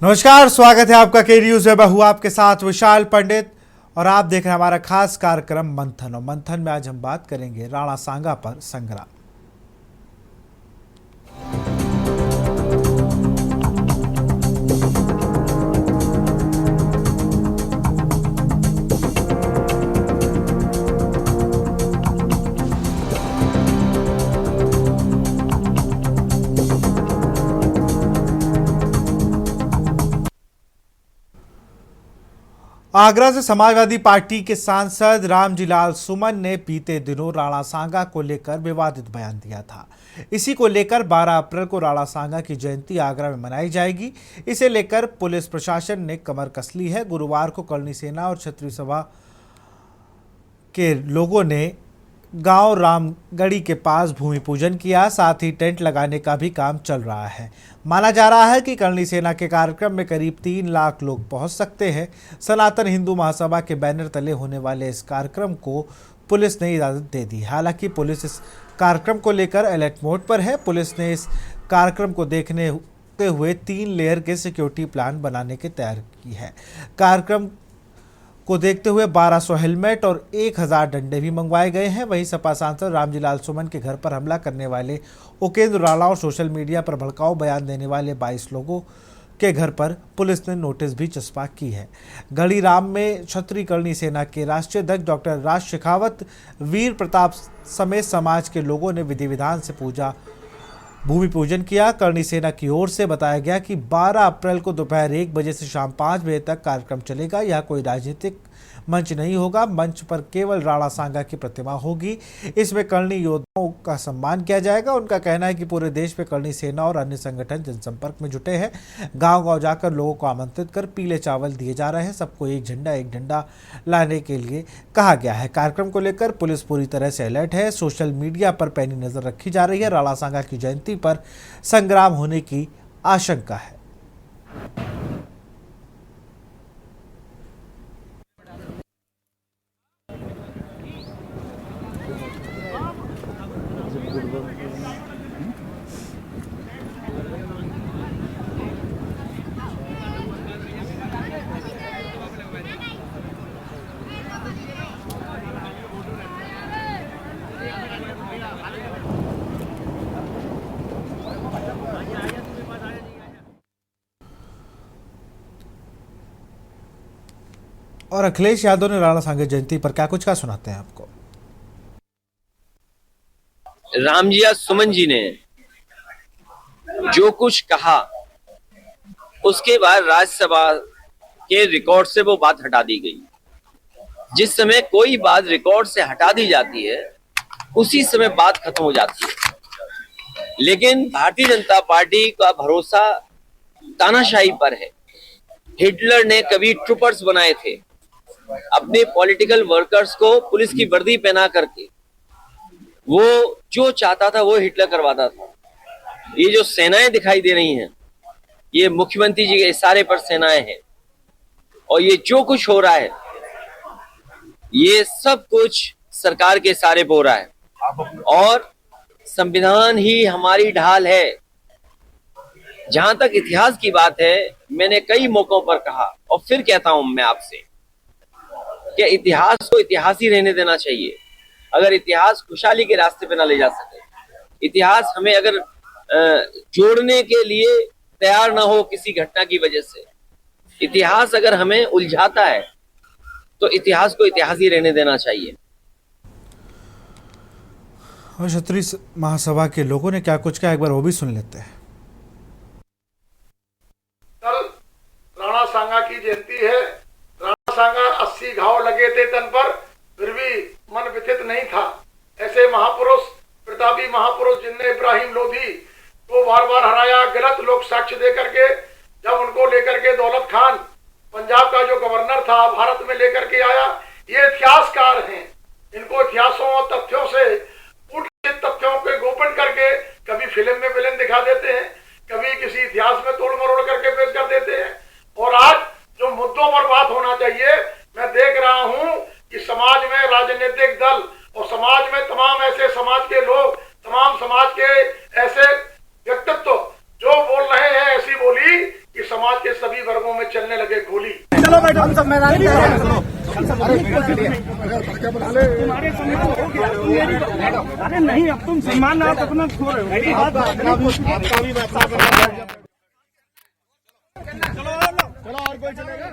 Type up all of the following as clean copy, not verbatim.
नमस्कार, स्वागत है आपका के न्यूज में। मैं हूं आपके साथ विशाल पंडित और आप देख रहे हैं हमारा खास कार्यक्रम मंथन। और मंथन में आज हम बात करेंगे राणा सांगा पर संग्राम। आगरा से समाजवादी पार्टी के सांसद रामजीलाल सुमन ने बीते दिनों राणा सांगा को लेकर विवादित बयान दिया था। इसी को लेकर 12 अप्रैल को राणा सांगा की जयंती आगरा में मनाई जाएगी। इसे लेकर पुलिस प्रशासन ने कमर कस ली है। गुरुवार को करणी सेना और क्षत्रिय सभा के लोगों ने गांव रामगढ़ी के पास भूमि पूजन किया। साथ ही टेंट लगाने का भी काम चल रहा है। माना जा रहा है कि करणी सेना के कार्यक्रम में करीब 3 लाख लोग पहुंच सकते हैं। सनातन हिंदू महासभा के बैनर तले होने वाले इस कार्यक्रम को पुलिस ने इजाज़त दे दी। हालांकि पुलिस इस कार्यक्रम को लेकर अलर्ट मोड पर है। पुलिस ने इस कार्यक्रम को देखने हुए 3 लेयर के सिक्योरिटी प्लान बनाने की तैयारी की है। कार्यक्रम को देखते हुए 1200 हेलमेट और 1000 डंडे भी मंगवाए गए हैं। वहीं सपा सांसद रामजीलाल सुमन के घर पर हमला करने वाले उपेंद्र राणा और सोशल मीडिया पर भड़काऊ बयान देने वाले 22 लोगों के घर पर पुलिस ने नोटिस भी चस्पा की है। गढ़ी राम में क्षत्रिय करणी सेना के राष्ट्रीय अध्यक्ष डॉक्टर राज शेखावत, वीर प्रताप समेत समाज के लोगों ने विधि विधान से भूमि पूजन किया। करणी सेना की ओर से बताया गया कि 12 अप्रैल को दोपहर 1 बजे से शाम 5 बजे तक कार्यक्रम चलेगा। यह कोई राजनीतिक मंच नहीं होगा। मंच पर केवल राणा सांगा की प्रतिमा होगी। इसमें करणी योद्धाओं का सम्मान किया जाएगा। उनका कहना है कि पूरे देश में करणी सेना और अन्य संगठन जनसंपर्क में जुटे हैं। गांव-गांव जाकर लोगों को आमंत्रित कर पीले चावल दिए जा रहे हैं। सबको एक झंडा लाने के लिए कहा गया है। कार्यक्रम को लेकर पुलिस पूरी तरह से अलर्ट है। सोशल मीडिया पर पैनी नजर रखी जा रही है। राणा सांगा की जयंती पर संग्राम होने की आशंका है। और अखिलेश यादव ने राणा सांगा जयंती पर क्या कुछ कहा, सुनाते हैं आपको। रामजिया सुमन जी ने जो कुछ कहा उसके बाद राज्यसभा के रिकॉर्ड से वो बात हटा दी गई। जिस समय कोई बात रिकॉर्ड से हटा दी जाती है उसी समय बात खत्म हो जाती है। लेकिन भारतीय जनता पार्टी का भरोसा तानाशाही पर है। हिटलर ने कभी ट्रूपर्स बनाए थे, अपने पॉलिटिकल वर्कर्स को पुलिस की वर्दी पहना करके वो जो चाहता था वो हिटलर करवाता था। ये जो सेनाएं दिखाई दे रही हैं ये मुख्यमंत्री जी के इशारे पर सेनाएं हैं। और ये जो कुछ हो रहा है ये सब कुछ सरकार के इशारे पर हो रहा है। और संविधान ही हमारी ढाल है। जहां तक इतिहास की बात है, मैंने कई मौकों पर कहा और फिर कहता हूं मैं आपसे कि इतिहास को इतिहास ही रहने देना चाहिए। अगर इतिहास खुशहाली के रास्ते पे ना ले जा सके, इतिहास हमें अगर जोड़ने के लिए तैयार ना हो किसी घटना की वजह से, इतिहास अगर हमें उलझाता है तो इतिहास को इतिहास ही रहने देना चाहिए। और क्षत्रिय महासभा के लोगों ने क्या कुछ कहा, एक बार वो भी सुन लेते हैं। कल राणा सांगा की जयंती है। राणा सांगा 80 घाव लगे थे तन पर, फिर भी मन व्यथित नहीं था। ऐसे महापुरुष, प्रतापी महापुरुष जिनने इब्राहिम लोधी को बार बार हराया, गलत लोग साक्ष्य दे करके, जब उनको लेकर के दौलत खान पंजाब का जो गवर्नर था भारत में लेकर के आया। ये इतिहासकार हैं। इनको इतिहासों और तथ्यों से उल्टे तथ्यों के गोपन करके कभी फिल्म में विलेन दिखा देते हैं, कभी किसी इतिहास में तोड़ मरोड़ करके पेश कर देते हैं। और आज जो मुद्दों पर बात होना चाहिए, मैं देख रहा हूं कि समाज में राजनीतिक दल और समाज में तमाम ऐसे समाज के लोग, तमाम समाज के ऐसे व्यक्तित्व जो बोल रहे हैं ऐसी बोली कि समाज के सभी चलने लगे गोली। चलो बैठो, हम सब मैदान में हैं। अरे नहीं, अब तुम सम्मान आप अपना खो रहे हो। चलो और कोई चलेगा?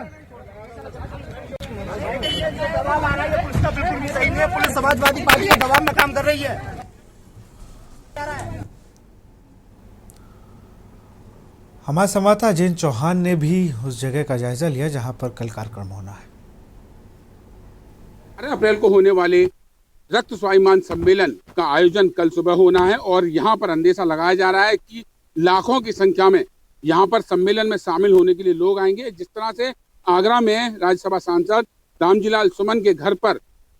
दबाव आ रहा है, पुलिस का बिल्कुल भी सही नहीं है। पुलिस समाजवादी पार्टी के दबाव में काम कर रही है। हमारे संवाददाता अजय चौहान ने भी उस जगह का जायजा लिया जहां पर कल कार्यक्रम होना है। 12 अप्रैल को होने वाले रक्त स्वाभिमान सम्मेलन का आयोजन कल सुबह होना है और यहाँ पर अंदेशा लगाया जा रहा है कि लाखों की संख्या में यहाँ पर सम्मेलन में शामिल होने के लिए लोग आएंगे। जिस तरह से आगरा में राज्यसभा सांसद रामजीलाल सुमन के घर पर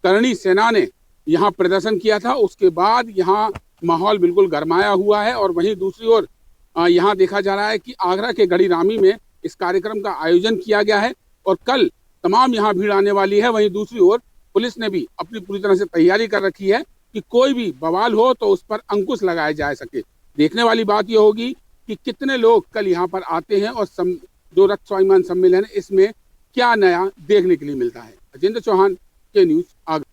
करणी सेना ने यहाँ प्रदर्शन किया था, उसके बाद यहाँ माहौल बिल्कुल गरमाया हुआ है। और वहीं दूसरी ओर यहाँ देखा जा रहा है कि आगरा के गढ़ी रामी में इस कार्यक्रम का आयोजन किया गया है और कल तमाम यहाँ भीड़ आने वाली है। वहीं दूसरी ओर पुलिस ने भी अपनी पूरी तरह से तैयारी कर रखी है कि कोई भी बवाल हो तो उस पर अंकुश लगाया जा सके। देखने वाली बात यह होगी कि कितने लोग कल यहाँ पर आते हैं और जो रक्त स्वाभिमान सम्मेलन है इसमें क्या नया देखने के लिए मिलता है। अजेंद्र चौहान के न्यूज आगरा।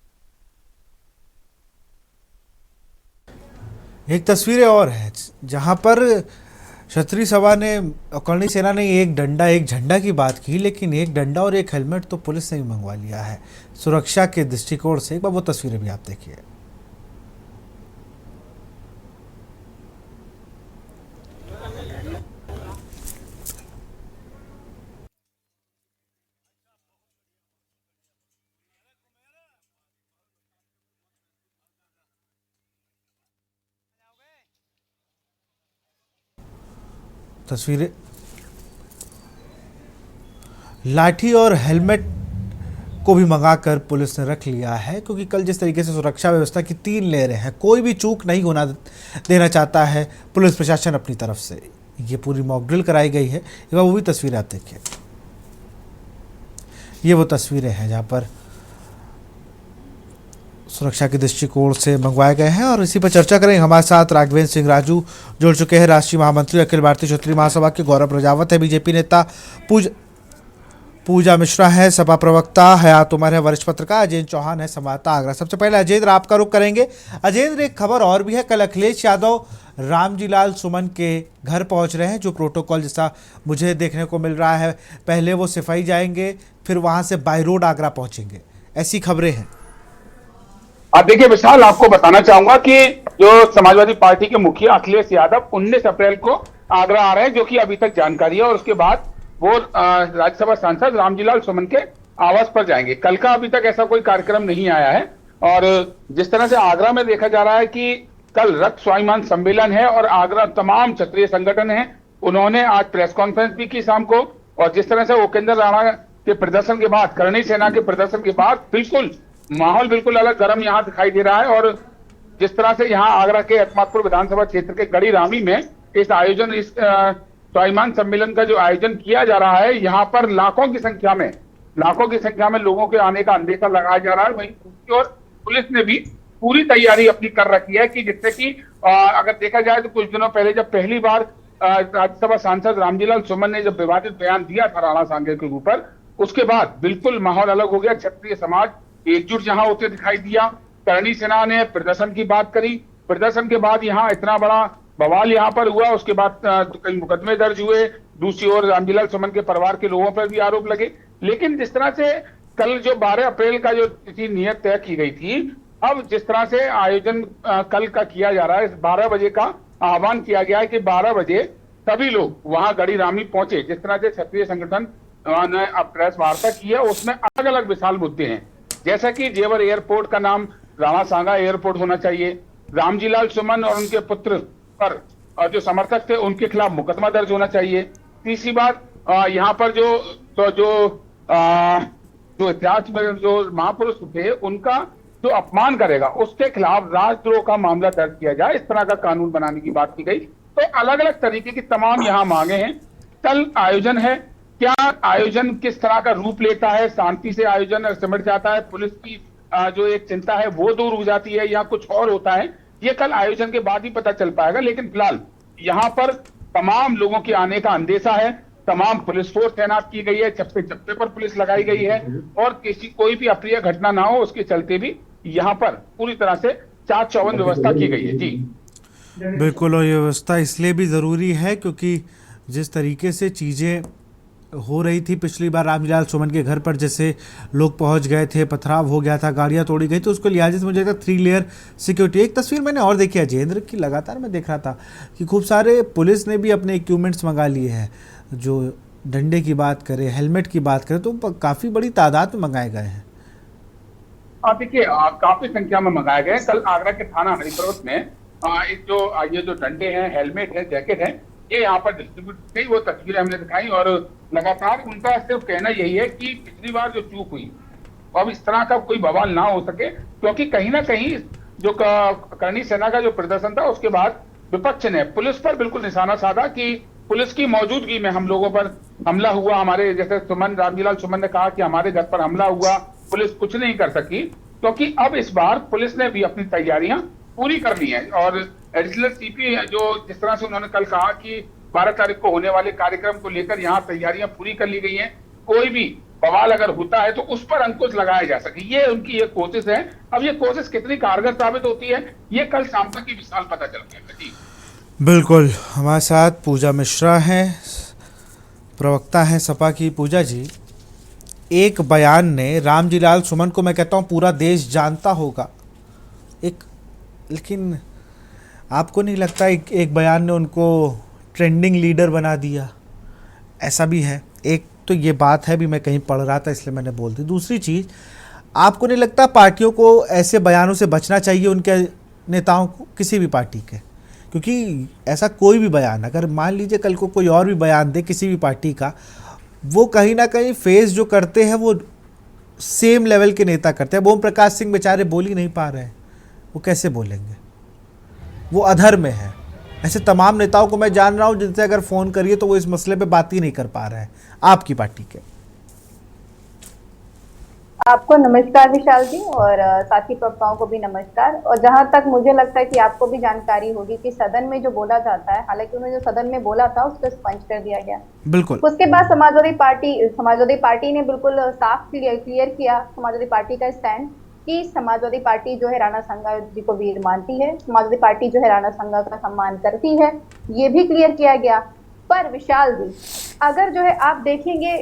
एक तस्वीरें और है जहां पर क्षत्रिय सभा ने करणी सेना ने एक डंडा एक झंडा की बात की, लेकिन एक डंडा और एक हेलमेट तो पुलिस ने भी मंगवा लिया है सुरक्षा के दृष्टिकोण से। एक बार वो तस्वीरें भी आप देखिए। तस्वीरें लाठी और हेलमेट को भी मंगाकर पुलिस ने रख लिया है, क्योंकि कल जिस तरीके से सुरक्षा व्यवस्था की 3 लेयरें हैं, कोई भी चूक नहीं होना देना चाहता है पुलिस प्रशासन अपनी तरफ से। ये पूरी मॉक ड्रिल कराई गई है। एक बार वो भी तस्वीरें आप देखिए। ये वो तस्वीरें हैं जहाँ पर सुरक्षा के दृष्टिकोण से मंगवाए गए हैं। और इसी पर चर्चा करेंगे। हमारे साथ राघवेंद्र सिंह राजू जुड़ चुके हैं, राष्ट्रीय महामंत्री अखिल भारतीय क्षत्रिय महासभा के। गौरव प्रजापत है, बीजेपी नेता। पूजा मिश्रा है, सपा प्रवक्ता। हयात उमर है, वरिष्ठ पत्रकार। अजय चौहान है, संवाददाता आगरा। सबसे पहले अजय आपका रुख करेंगे। अजय, एक खबर और भी है, कल अखिलेश यादव रामजीलाल सुमन के घर पहुंच रहे हैं। जो प्रोटोकॉल जैसा मुझे देखने को मिल रहा है, पहले वो सिफाई जाएंगे, फिर वहां से बाय रोड आगरा पहुंचेंगे, ऐसी खबरें हैं। आप देखिए विशाल, आपको बताना चाहूंगा कि जो समाजवादी पार्टी के मुखिया अखिलेश यादव 19 अप्रैल को आगरा आ रहे हैं, जो कि अभी तक जानकारी है। और उसके बाद वो राज्यसभा सांसद रामजीलाल सुमन के आवास पर जाएंगे। कल का अभी तक ऐसा कोई कार्यक्रम नहीं आया है। और जिस तरह से आगरा में देखा जा रहा है कि कल रक्त स्वाभिमान सम्मेलन है और आगरा तमाम क्षत्रिय संगठन है, उन्होंने आज प्रेस कॉन्फ्रेंस भी की शाम को। और जिस तरह से उपेंद्र राणा के प्रदर्शन के बाद, करणी सेना के प्रदर्शन के बाद बिल्कुल माहौल बिल्कुल अलग गर्म यहाँ दिखाई दे रहा है। और जिस तरह से यहाँ आगरा के अहमदपुर विधानसभा क्षेत्र के गढ़ी रामी में इस स्वाभिमान सम्मेलन का जो आयोजन किया जा रहा है, यहाँ पर लाखों की संख्या में लोगों के आने का अंदेशा लगाया जा रहा है। वहीं दूसरी ओर पुलिस ने भी पूरी तैयारी अपनी कर रखी है कि जिससे कि अगर देखा जाए तो कुछ दिनों पहले जब पहली बार राज्यसभा सांसद रामजीलाल सुमन ने जब विवादित बयान दिया था राणा सांगे के ऊपर, उसके बाद बिल्कुल माहौल अलग हो गया। क्षत्रिय समाज एकजुट जहां होते दिखाई दिया। करणी सेना ने प्रदर्शन की बात करी। प्रदर्शन के बाद यहाँ इतना बड़ा बवाल यहाँ पर हुआ, उसके बाद कई मुकदमे दर्ज हुए। दूसरी ओर रामजीलाल सुमन के परिवार के लोगों पर भी आरोप लगे। लेकिन जिस तरह से कल जो 12 अप्रैल का जो तिथि नियत तय की गई थी, अब जिस तरह से आयोजन कल का किया जा रहा है, 12 बजे का आह्वान किया गया है कि 12 बजे सभी लोग वहां गढ़ी रामी पहुंचे। जिस तरह से क्षत्रिय संगठन ने प्रेस वार्ता की है, उसमें अलग अलग विशाल मुद्दे हैं, जैसा कि जेवर एयरपोर्ट का नाम राणा सांगा एयरपोर्ट होना चाहिए। रामजीलाल सुमन और उनके पुत्र पर जो समर्थक थे उनके खिलाफ मुकदमा दर्ज होना चाहिए। तीसरी बात, यहाँ पर जो इतिहास में जो महापुरुष थे उनका जो अपमान करेगा उसके खिलाफ राजद्रोह का मामला दर्ज किया जाए, इस तरह का कानून बनाने की बात की गई। तो अलग अलग तरीके की तमाम यहाँ मांगे हैं। कल आयोजन है, क्या आयोजन किस तरह का रूप लेता है, शांति से आयोजन सिमट जाता है, पुलिस की जो एक चिंता है वो दूर हो जाती है या कुछ और होता है, ये कल आयोजन के बाद ही पता चल पाएगा। लेकिन फिलहाल यहाँ पर तमाम लोगों के आने का अंदेशा है, तमाम पुलिस फोर्स तैनात की गई है, चप्पे चप्पे पर पुलिस लगाई गई है और कोई भी अप्रिय घटना ना हो उसके चलते भी यहाँ पर पूरी तरह से चाक चौबंद व्यवस्था की गई है। जी बिल्कुल, और ये व्यवस्था इसलिए भी ज़रूरी है क्योंकि जिस तरीके से चीज़ें हो रही थी पिछली बार रामजीलाल सुमन के घर पर, जैसे लोग पहुंच गए थे, पथराव हो गया था, गाड़ियां तोड़ी गई, तो उसको लिहाजे से मुझे लगता 3 लेयर सिक्योरिटी। एक तस्वीर मैंने और देखी अजयेंद्र की, लगातार मैं देख रहा था कि खूब सारे पुलिस ने भी अपने इक्विपमेंट्स मंगा लिए हैं। जो डंडे की बात करें, हेलमेट की बात करें, तो काफ़ी बड़ी तादाद में मंगाए गए हैं। देखिए काफी संख्या में मंगाए गए। कल आगरा के थाना हरिपर्वत में ये जो डंडे हैं, हेलमेट है, जैकेट है, ये यहाँ पर डिस्ट्रीब्यूट की, वो तस्वीरें हमने दिखाई और लगातार उनका सिर्फ कहना यही है कि पिछली बार जो चूक हुई अब इस तरह का कोई बवाल ना हो सके, क्योंकि कहीं ना कहीं जो करनी सेना का जो प्रदर्शन था उसके बाद विपक्ष ने पुलिस पर बिल्कुल निशाना साधा कि पुलिस की मौजूदगी में हम लोगों पर हमला हुआ। हमारे जैसे रामजीलाल सुमन ने कहा कि हमारे घर पर हमला हुआ, पुलिस कुछ नहीं कर सकी, क्योंकि अब इस बार पुलिस ने भी अपनी तैयारियां पूरी कर ली है। और एडिशनल सीपी जो जिस तरह से उन्होंने कल कहा कि 12 तारीख को होने वाले कार्यक्रम को लेकर यहाँ तैयारियां पूरी कर ली गई हैं, कोई भी बवाल अगर होता है तो उस पर अंकुश लगाया जा सके, ये उनकी एक कोशिश है। अब ये कोशिश कितनी कारगर साबित होती है ये कल शाम तक की विशाल पता चल गया। जी बिल्कुल, हमारे साथ पूजा मिश्रा हैं, प्रवक्ता हैं सपा की। पूजा जी, एक बयान ने रामजीलाल सुमन को, मैं कहता हूँ पूरा देश जानता होगा, लेकिन आपको नहीं लगता एक बयान ने उनको ट्रेंडिंग लीडर बना दिया? ऐसा भी है। एक तो ये बात है, भी मैं कहीं पढ़ रहा था इसलिए मैंने बोल दी। दूसरी चीज़, आपको नहीं लगता पार्टियों को ऐसे बयानों से बचना चाहिए, उनके नेताओं को, किसी भी पार्टी के? क्योंकि ऐसा कोई भी बयान, अगर मान लीजिए कल को कोई और भी बयान दे किसी भी पार्टी का, वो कहीं ना कहीं फेस जो करते हैं वो सेम लेवल के नेता करते हैं। ओम प्रकाश सिंह बेचारे बोल ही नहीं पा रहे हैं, वो कैसे बोलेंगे? वो अधर में है। ऐसे तमाम नेताओं को मैं जान रहा हूं जिनसे अगर फ़ोन करिए तो वो इस मसले पे बात ही नहीं कर पा रहे हैं, आपकी पार्टी के। आपको नमस्कार विशाल जी, और साथी प्रवक्ताओं को भी नमस्कार। और जहां तक मुझे लगता है कि आपको भी जानकारी होगी कि सदन में जो बोला जाता है, हालांकि उन्होंने जो सदन में बोला था उसको स्पंज कर दिया गया। बिल्कुल। उसके बाद समाजवादी पार्टी ने बिल्कुल साफ क्लियर किया समाजवादी पार्टी का स्टैंड कि समाजवादी पार्टी जो है राणा संगा जी को वीर मानती है, समाजवादी पार्टी जो है राणा संगा का सम्मान करती है, ये भी क्लियर किया गया। पर विशाल जी, अगर जो है आप देखेंगे,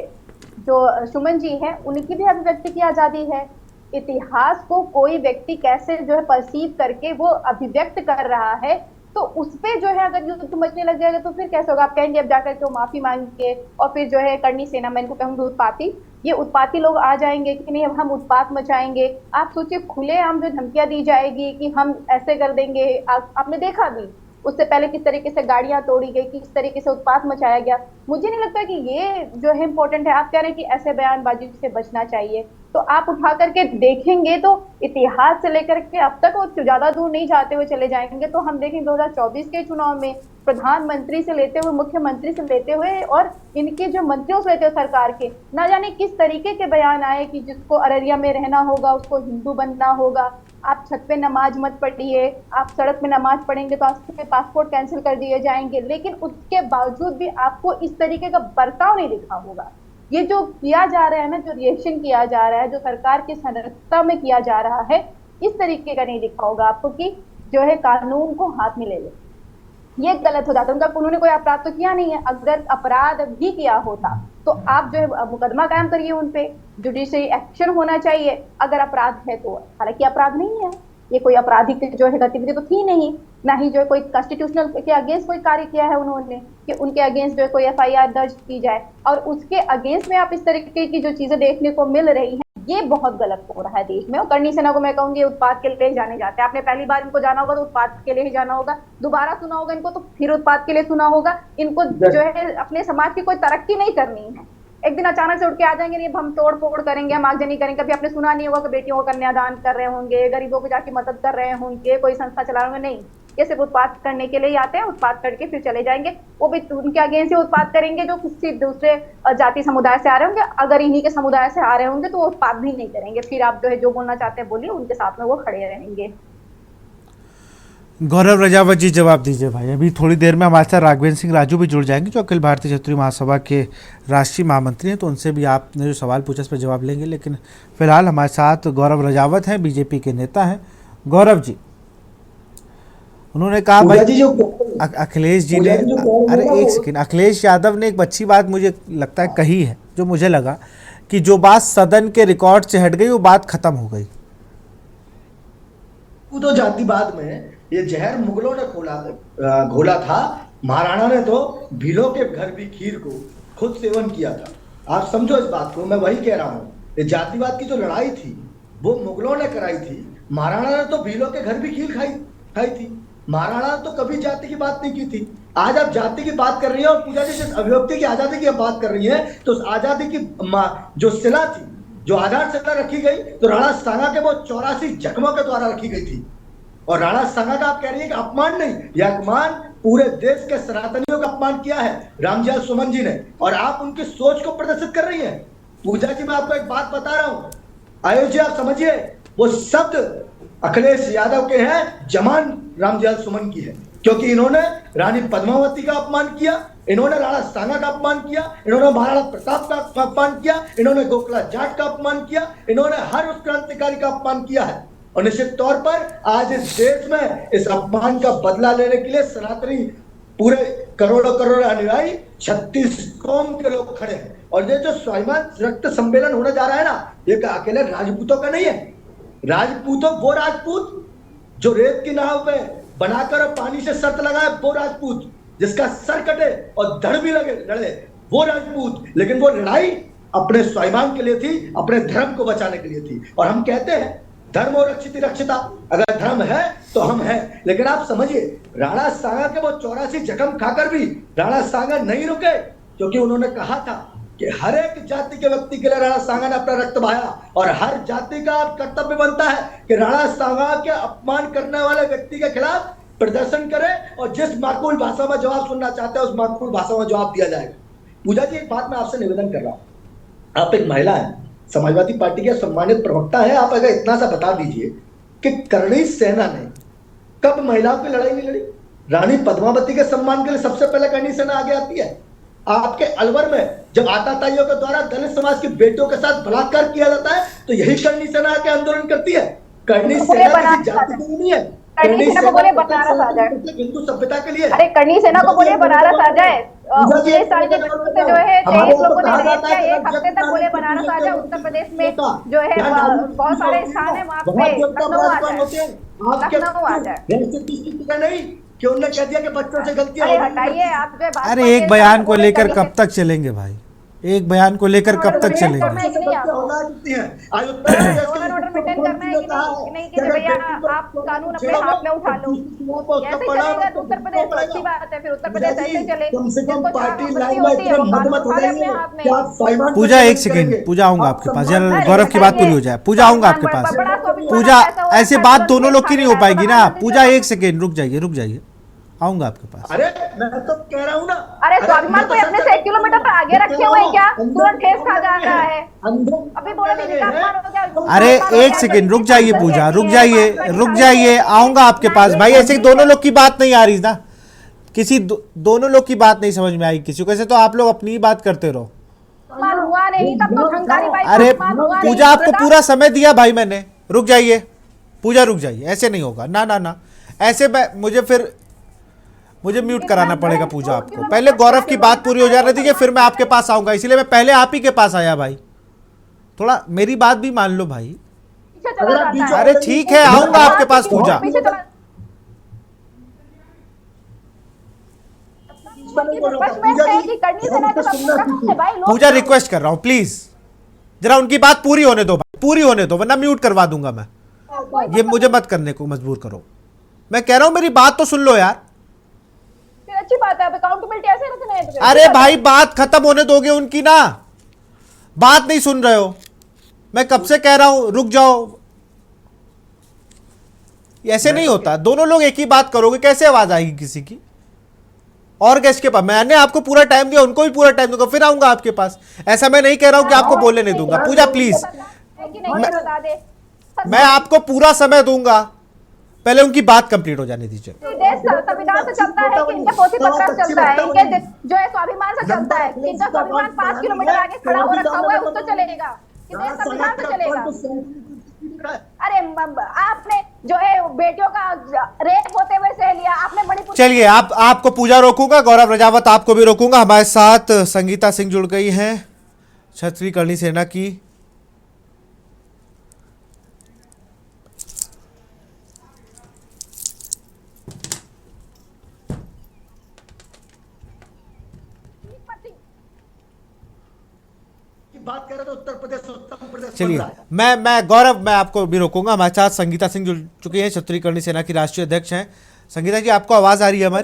जो सुमन जी हैं उनकी भी अभिव्यक्ति की आजादी है। इतिहास को कोई व्यक्ति कैसे जो है परसीव करके वो अभिव्यक्त कर रहा है, तो उस पे जो है अगर युद्ध मचने लग जाएगा तो फिर कैसे होगा? आप कहेंगे अब जाकर के वो माफी मांगे और फिर जो है करनी सेना, मैं इनको कहूंगी उत्पाती, ये उत्पाती लोग आ जाएंगे कि नहीं अब हम उत्पात मचाएंगे। आप सोचिए, खुलेआम जो धमकियां दी जाएगी कि हम ऐसे कर देंगे। आपने देखा भी उससे पहले किस तरीके से गाड़ियां तोड़ी गई, किस तरीके से उत्पात मचाया गया। मुझे नहीं लगता कि ये जो है इम्पोर्टेंट है। आप कह रहे हैं कि ऐसे बयानबाजी से बचना चाहिए, तो आप उठा करके देखेंगे तो इतिहास से लेकर के अब तक वो ज्यादा दूर नहीं जाते हुए चले जाएंगे, तो हम देखेंगे 2024 के चुनाव में प्रधानमंत्री से लेते हुए, मुख्यमंत्री से लेते हुए और इनके जो मंत्रियों से लेते हुए सरकार के, ना जाने किस तरीके के बयान आए कि जिसको अररिया में रहना होगा उसको हिंदू बनना होगा, आप छत पे नमाज मत पढ़िए, आप सड़क पे नमाज पढ़ेंगे तो आपके पासपोर्ट कैंसिल कर दिए जाएंगे। लेकिन उसके बावजूद भी आपको इस तरीके का बर्ताव नहीं दिखा होगा। ये जो किया जा रहा है ना, जो रिएक्शन किया जा रहा है, जो सरकार की संरक्षता में किया जा रहा है, इस तरीके का नहीं दिखा होगा आपको कि जो है कानून को हाथ में ले ले। ये गलत हो जाता है। उनका, उन्होंने कोई अपराध तो किया नहीं है। अगर अपराध भी किया होता तो आप जो है मुकदमा कायम करिए, उन पे जुडिशरी एक्शन होना चाहिए अगर अपराध है तो। हालांकि अपराध नहीं है, ये कोई आपराधिक जो है गतिविधि तो थी नहीं, ना ही जो है कोई कॉन्स्टिट्यूशनल के अगेंस्ट कोई कार्य किया है उन्होंने कि उनके अगेंस्ट जो है कोई FIR दर्ज की जाए। और उसके अगेंस्ट में आप इस तरीके की जो चीजें देखने को मिल रही हैं, ये बहुत गलत हो रहा है देश में। और करनी सेना को मैं कहूंगी उत्पाद के लिए ही जाने जाते हैं। आपने पहली बार इनको जाना होगा तो उत्पाद के लिए ही जाना होगा, दोबारा सुना होगा इनको तो फिर उत्पाद के लिए सुना होगा। इनको जो है अपने समाज की कोई तरक्की नहीं करनी है। एक दिन अचानक से उठ के आ जाएंगे, नहीं हम तोड़ फोड़ करेंगे, हम आगजनी करेंगे। कभी आपने सुना नहीं होगा कि बेटियों को कन्यादान कर रहे होंगे, गरीबों को जाके मदद कर रहे होंगे, कोई संस्था चला रहे होंगे। नहीं, ये सिर्फ उत्पाद करने के लिए आते हैं, उत्पाद करके फिर चले जाएंगे। वो भी उनके अगेंस्ट ही उत्पाद करेंगे जो किसी दूसरे जाति समुदाय से आ रहे होंगे। अगर इन्हीं के समुदाय से आ रहे होंगे तो वो उत्पाद भी नहीं करेंगे। फिर आप जो है जो बोलना चाहते हैं बोलिए, उनके साथ में वो खड़े रहेंगे। गौरव रजावत जी जवाब दीजिए भाई। अभी थोड़ी देर में हमारे साथ राघवेंद्र सिंह राजू भी जुड़ जाएंगे जो अखिल भारतीय क्षत्रिय महासभा के राष्ट्रीय महामंत्री हैं, तो उन्से भी आपने जो सवाल पूछा उस पर जवाब लेंगे। लेकिन फिलहाल हमारे साथ गौरव रजावत हैं, बीजेपी के नेता हैं। गौरव जी, उन्होंने कहा भाई अखिलेश जी ने, अरे एक सेकेंड, अखिलेश यादव ने एक अच्छी बात मुझे लगता है कही है, जो मुझे लगा कि जो बात सदन के रिकॉर्ड से हट गई वो बात खत्म हो गई। तो जातिवाद में ये जहर मुगलों ने घोला था, महाराणा ने तो भीलों के घर भी खीर को खुद सेवन किया था। आप समझो इस बात को, मैं वही कह रहा हूँ, ये जातिवाद की जो लड़ाई थी वो मुगलों ने कराई थी, महाराणा ने तो भीलों के घर भी खीर खाई थी। महाराणा ने तो कभी जाति की बात नहीं की थी। आज आप जाति की बात कर रही है और पूजा जी जिस अभिव्यक्ति की आजादी की आप बात कर रही है, तो उस आजादी की जो शिला थी, जो आधारशिला रखी गई, तो राणा सांगा के वो 84 जख्मों के द्वारा रखी गई थी। और राणा सांगा का आप कह रही है कि अपमान नहीं, यह अपमान पूरे देश के सनातनियों का अपमान किया है रामजियाल सुमन जी ने, और आप उनकी सोच को प्रदर्शित कर रही हैं। पूजा जी मैं आपको एक बात बता रहा हूं, आयुष जी आप समझिए, वो शब्द अखिलेश यादव के हैं, जमान रामजियाल सुमन की है, क्योंकि इन्होंने रानी पद्मावती का अपमान किया, इन्होंने राणा सांगा का अपमान किया, इन्होंने महाराणा प्रताप का अपमान किया, इन्होंने गोखला जाट का अपमान किया, इन्होंने हर उस क्रांतिकारी का अपमान किया है। और निश्चित तौर पर आज इस देश में इस अपमान का बदला लेने के लिए सनातनी पूरे करोड़ों करोड़ अनुयायी 36 कौम के लोग खड़े हैं। और ये जो स्वाभिमान रक्त सम्मेलन होने जा रहा है ना, ये अकेले राजपूतों का नहीं है। राजपूतों, वो राजपूत जो रेत की नाव पे बनाकर और पानी से शर्त लगाए, वो राजपूत जिसका सर कटे और धड़ भी लड़े, वो राजपूत। लेकिन वो लड़ाई अपने स्वाभिमान के लिए थी, अपने धर्म को बचाने के लिए थी। और हम कहते हैं धर्म और रक्षिति रक्षिता, अगर धर्म है तो हम हैं। लेकिन आप समझिए, राणा सांगा के वो 84 जख्म खाकर भी राणा सांगा नहीं रुके, क्योंकि उन्होंने कहा था कि हर एक जाति के व्यक्ति के लिए राणा सांगा ने अपना रक्त बहाया, और हर जाति का कर्तव्य बनता है कि राणा सांगा के अपमान करने वाले व्यक्ति के खिलाफ प्रदर्शन करे, और जिस माकूल भाषा में जवाब सुनना चाहते हैं उस माकूल भाषा में जवाब दिया जाएगा। पूजा जी, एक बात मैं आपसे निवेदन कर रहा हूँ, आप एक महिला है, समाजवादी पार्टी के सम्मानित प्रवक्ता है, आप अगर इतना सा बता दीजिए कि करणी सेना ने कब महिलाओं की लड़ाई नहीं लड़ी? रानी पद्मावती के सम्मान के लिए सबसे पहले करणी सेना आगे आती है। आपके अलवर में जब आताताइयों के द्वारा दलित समाज की बेटियों के साथ बलात्कार किया जाता है, तो यही करणी सेना आके आंदोलन करती है। करणी सेना किसी जाति की नहीं है, करणी सेना को बोले बनारस आ जाए, हिंदू सभ्यता के लिए। अरे करणी सेना को बोले बनारस आ जाए। 19 साल के बच्चों से जो है 23 लोगों ने रेप किया, एक हफ्ते तक बोले बनारस आ जाए। उत्तर प्रदेश में जो है बहुत सारे स्थान है, वहाँ पे लखनऊ आ जाए, लखनऊ आ जाए। नहीं कि उन्होंने कह दिया कि बच्चों से गलती अरे हटाइए आप जो है बात। अरे एक बयान को लेकर कब तक चलेंगे भाई? एक बयान को लेकर कब तक चलेंगे? ऑर्डर मेंटेन करना है कि नहीं कि भैया आप कानून अपने हाथ में उठा लो, ऐसे चलेगा तो उत्तर प्रदेश में अच्छी बात है, फिर उत्तर प्रदेश ऐसे चले। पूजा एक सेकेंड, पूजा आऊंगा आपके पास, गौरव की बात पूरी हो जाए, पूजा आऊंगा आपके पास। पूजा ऐसे बात दोनों लोग की नहीं हो पाएगी ना। पूजा एक सेकेंड रुक जाइए, आऊंगा आपके पास। अरे मैं तो कह रहा हूँ ना, अरे स्वाभिमान को अपने से 1 किलोमीटर पर आगे रखे हुए हैं क्या? तुरंत ठेस खा जा रहा है, अभी बोला अरे एक सेकेंड रुक जाइए पूजा, रुक जाइए, आऊंगा आपके पास भाई। ऐसे दोनों लोग की बात नहीं आ रही ना, किसी दोनों लोग की बात नहीं समझ में आई किसी को, ऐसे तो आप लोग अपनी ही बात करते रहो। हुआ नहीं तब तो झंकारी भाई। अरे पूजा आपको पूरा समय दिया भाई मैंने, रुक जाइए पूजा, रुक जाइए, ऐसे नहीं होगा ना, ऐसे मुझे म्यूट कराना पड़ेगा पूजा आपको। पहले गौरव की बात पूरी हो जाने दीजिए, फिर मैं आपके पास आऊंगा, इसलिए मैं पहले आप ही के पास आया भाई। थोड़ा मेरी बात भी मान लो भाई। अरे ठीक है, आऊंगा आपके पास पूजा। पूजा रिक्वेस्ट कर रहा हूं प्लीज, जरा उनकी बात पूरी होने दो भाई, पूरी होने दो, वरना म्यूट करवा दूंगा मैं। ये मुझे मत करने को मजबूर करो, मैं कह रहा हूं मेरी बात तो सुन लो यार। अच्छी बात है, अकाउंटेबिलिटी ऐसे रखना है। अरे भाई बात खत्म होने दोगे उनकी ना, बात नहीं सुन रहे हो, मैं कब से कह रहा हूं रुक जाओ। ऐसे नहीं होता, दोनों लोग एक ही बात करोगे कैसे आवाज आएगी किसी की? और गेस्ट के पास मैंने आपको पूरा टाइम दिया, उनको भी पूरा टाइम दूंगा, फिर आऊंगा आपके पास। ऐसा मैं नहीं कह रहा हूं कि आपको बोलने नहीं दूंगा। पूजा प्लीज, मैं आपको पूरा समय दूंगा, पहले उनकी बात कंप्लीट हो जाने दीजिए। देश संविधान से चलता है कि इनके पोथी पत्र से चलता है, इनके जो है स्वाभिमान से चलता है, इनका स्वाभिमान 5 किलोमीटर आगे खड़ा हो रखा हुआ है, उस तो चलेगा कि देश संविधान से चलेगा। अरे आपने जो है बेटियों का रेप होते हुए सह लिया, आपने मणिपुर। चलिए आपको पूजा रोकूंगा, गौरव रजावत आपको भी रोकूंगा। हमारे साथ संगीता सिंह जुड़ गई हैं, क्षत्रिय करणी सेना की। बात कर रहे थे उत्तर प्रदेश चलिए मैं गौरव मैं आपको भी रोकूंगा। हमारे साथ संगीता सिंह जुड़ चुकी है, क्षत्रिय करणी सेना की राष्ट्रीय अध्यक्ष हैं। संगीता जी आपको आवाज आ रही है हमारी?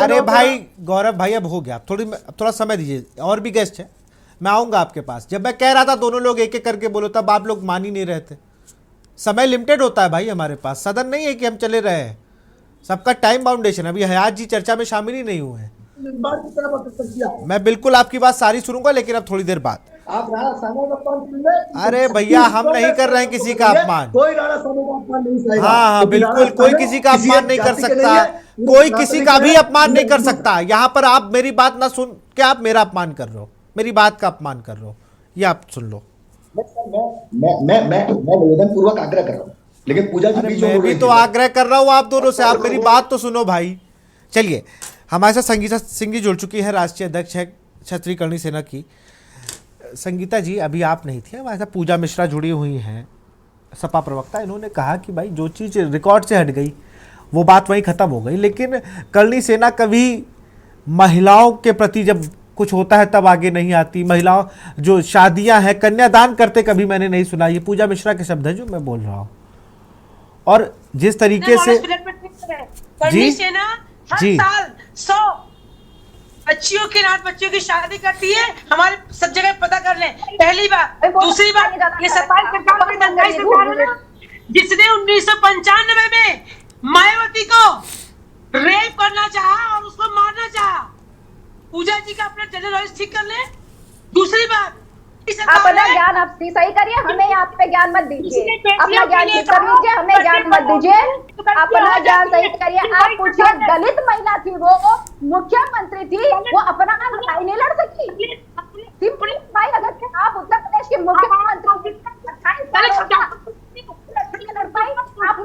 अरे भाई गौरव भाई अब हो गया, थोड़ा समय दीजिए, और भी गेस्ट है, मैं आऊंगा आपके पास। जब मैं कह रहा था दोनों लोग एक एक करके बोलो, तब आप लोग मान ही नहीं रहे थे। समय लिमिटेड होता है भाई हमारे पास, सदन नहीं है कि हम चले रहे हैं, सबका टाइम बाउंडेशन। अभी हयात जी चर्चा में शामिल ही नहीं हुए हैं। मैं बिल्कुल आपकी बात सारी सुनूंगा, लेकिन अब थोड़ी देर बाद। आप राणा सांगा का अपमान सुन अरे भैया हम नहीं कर रहे हैं किसी का अपमान। कोई राणा सांगा का अपमान नहीं करेगा। हाँ बिल्कुल, कोई किसी का अपमान नहीं कर सकता, कोई किसी का भी अपमान नहीं कर सकता। यहाँ पर आप मेरी बात ना सुन के आप मेरा अपमान कर रहे हो, मेरी बात का अपमान कर रहे हो, ये आप सुन लो। मैं निवेदन पूर्वक आग्रह कर रहा हूँ, लेकिन पूजा जी बीच में मैं भी तो आग्रह कर रहा हूँ आप दोनों से, आप मेरी बात तो सुनो भाई। चलिए हमारे साथ संगीता सिंह जी जुड़ चुकी है, राष्ट्रीय अध्यक्ष है क्षत्रिय करणी सेना की। संगीता जी अभी आप नहीं थी, हमारे साथ पूजा मिश्रा जुड़ी हुई हैं, सपा प्रवक्ता। इन्होंने कहा कि भाई जो चीज़ रिकॉर्ड से हट गई वो बात वहीं ख़त्म हो गई, लेकिन करणी सेना कभी महिलाओं के प्रति जब कुछ होता है तब आगे नहीं आती। महिलाओं जो शादियां हैं, कन्यादान करते कभी मैंने नहीं सुना। ये पूजा मिश्रा के शब्द हैं जो मैं बोल रहा हूँ। और जिस तरीके से करणी सेना हर साल 100 बच्चियों के नाथ बच्चियों की शादी करती है, हमारे सब जगह पता कर लें। पहली बात, दूसरी बात, ये सरकार की दंगाई सरकार है ना, जिसने 1995 में मायावती को रेप करना चाहा और उसको मारना चाहा। पूजा जी का अपना जनरल नॉलेज ठीक कर ले। दूसरी बात, अपना ज्ञान आप सही करिए, हमें यहाँ पे ज्ञान मत दीजिए। अपना ज्ञान ठीक कर लीजिए, हमें ज्ञान मत दीजिए। अपना ज्ञान सही करिए। आप पूछिए, दलित महिला थी, वो मुख्यमंत्री थी, वो अपना लड़ाई नहीं लड़ सकी। सिंपली भाई, अगर आप उत्तर प्रदेश के मुख्यमंत्री लड़ पाई, आप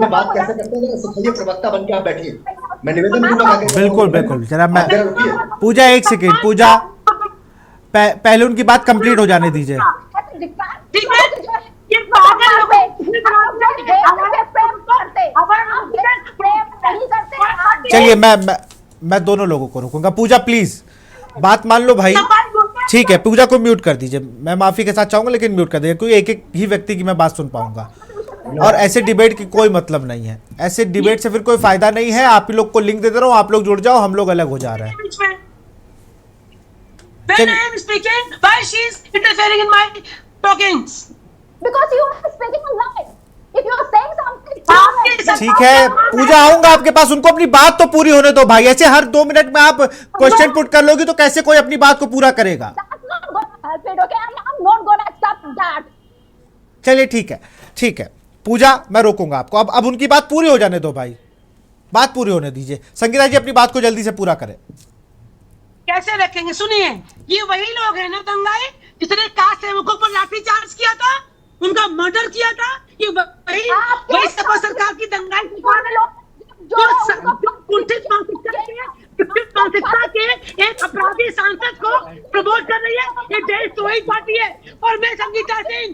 बात कैसे करते हैं, सही प्रवक्ता बन के आप बैठिए। मैं निवेदन बिल्कुल बिल्कुल जनाब। मैं पूजा एक सेकेंड, पूजा पहले उनकी बात कंप्लीट हो जाने दीजिए। चलिए मैं दोनों लोगों को रोकूंगा। पूजा प्लीज बात मान लो भाई, ठीक है। पूजा को म्यूट कर दीजिए, मैं माफी के साथ चाहूंगा, लेकिन म्यूट कर दीजिए, क्योंकि एक एक ही व्यक्ति की मैं बात सुन पाऊंगा। और ऐसे डिबेट की कोई मतलब नहीं है, ऐसे डिबेट से फिर कोई फायदा नहीं है। आप ही लोग को लिंक दे दे रहा हूँ, आप लोग जुड़ जाओ, हम लोग अलग हो जा रहे हैं। When I am speaking, why she is interfering in my talkings? Because you are speaking a lie. If you are saying something, ठीक है पूजा, आऊंगा आपके पास, उनको अपनी बात तो पूरी होने दो भाई। ऐसे हर 2 मिनट में आप क्वेश्चन पुट कर लोगी तो कैसे कोई अपनी बात को पूरा करेगा? चलिए ठीक है पूजा, मैं रोकूंगा आपको। अब उनकी बात पूरी हो जाने दो भाई, बात पूरी होने दीजिए। संगीता जी अपनी बात को जल्दी से पूरा करें। कैसे रखेंगे? सुनिए, ये वही लोग हैं ना दंगाई, जिसने कास्ट सेवकों पर लाठीचार्ज किया था, उनका मर्डर किया था। ये वही सपा सरकार की दंगाई मानसिकता के एक अपराधी सांसद को प्रमोट कर रही है। ये देश तो वही पार्टी है। और मैं संगीता सिंह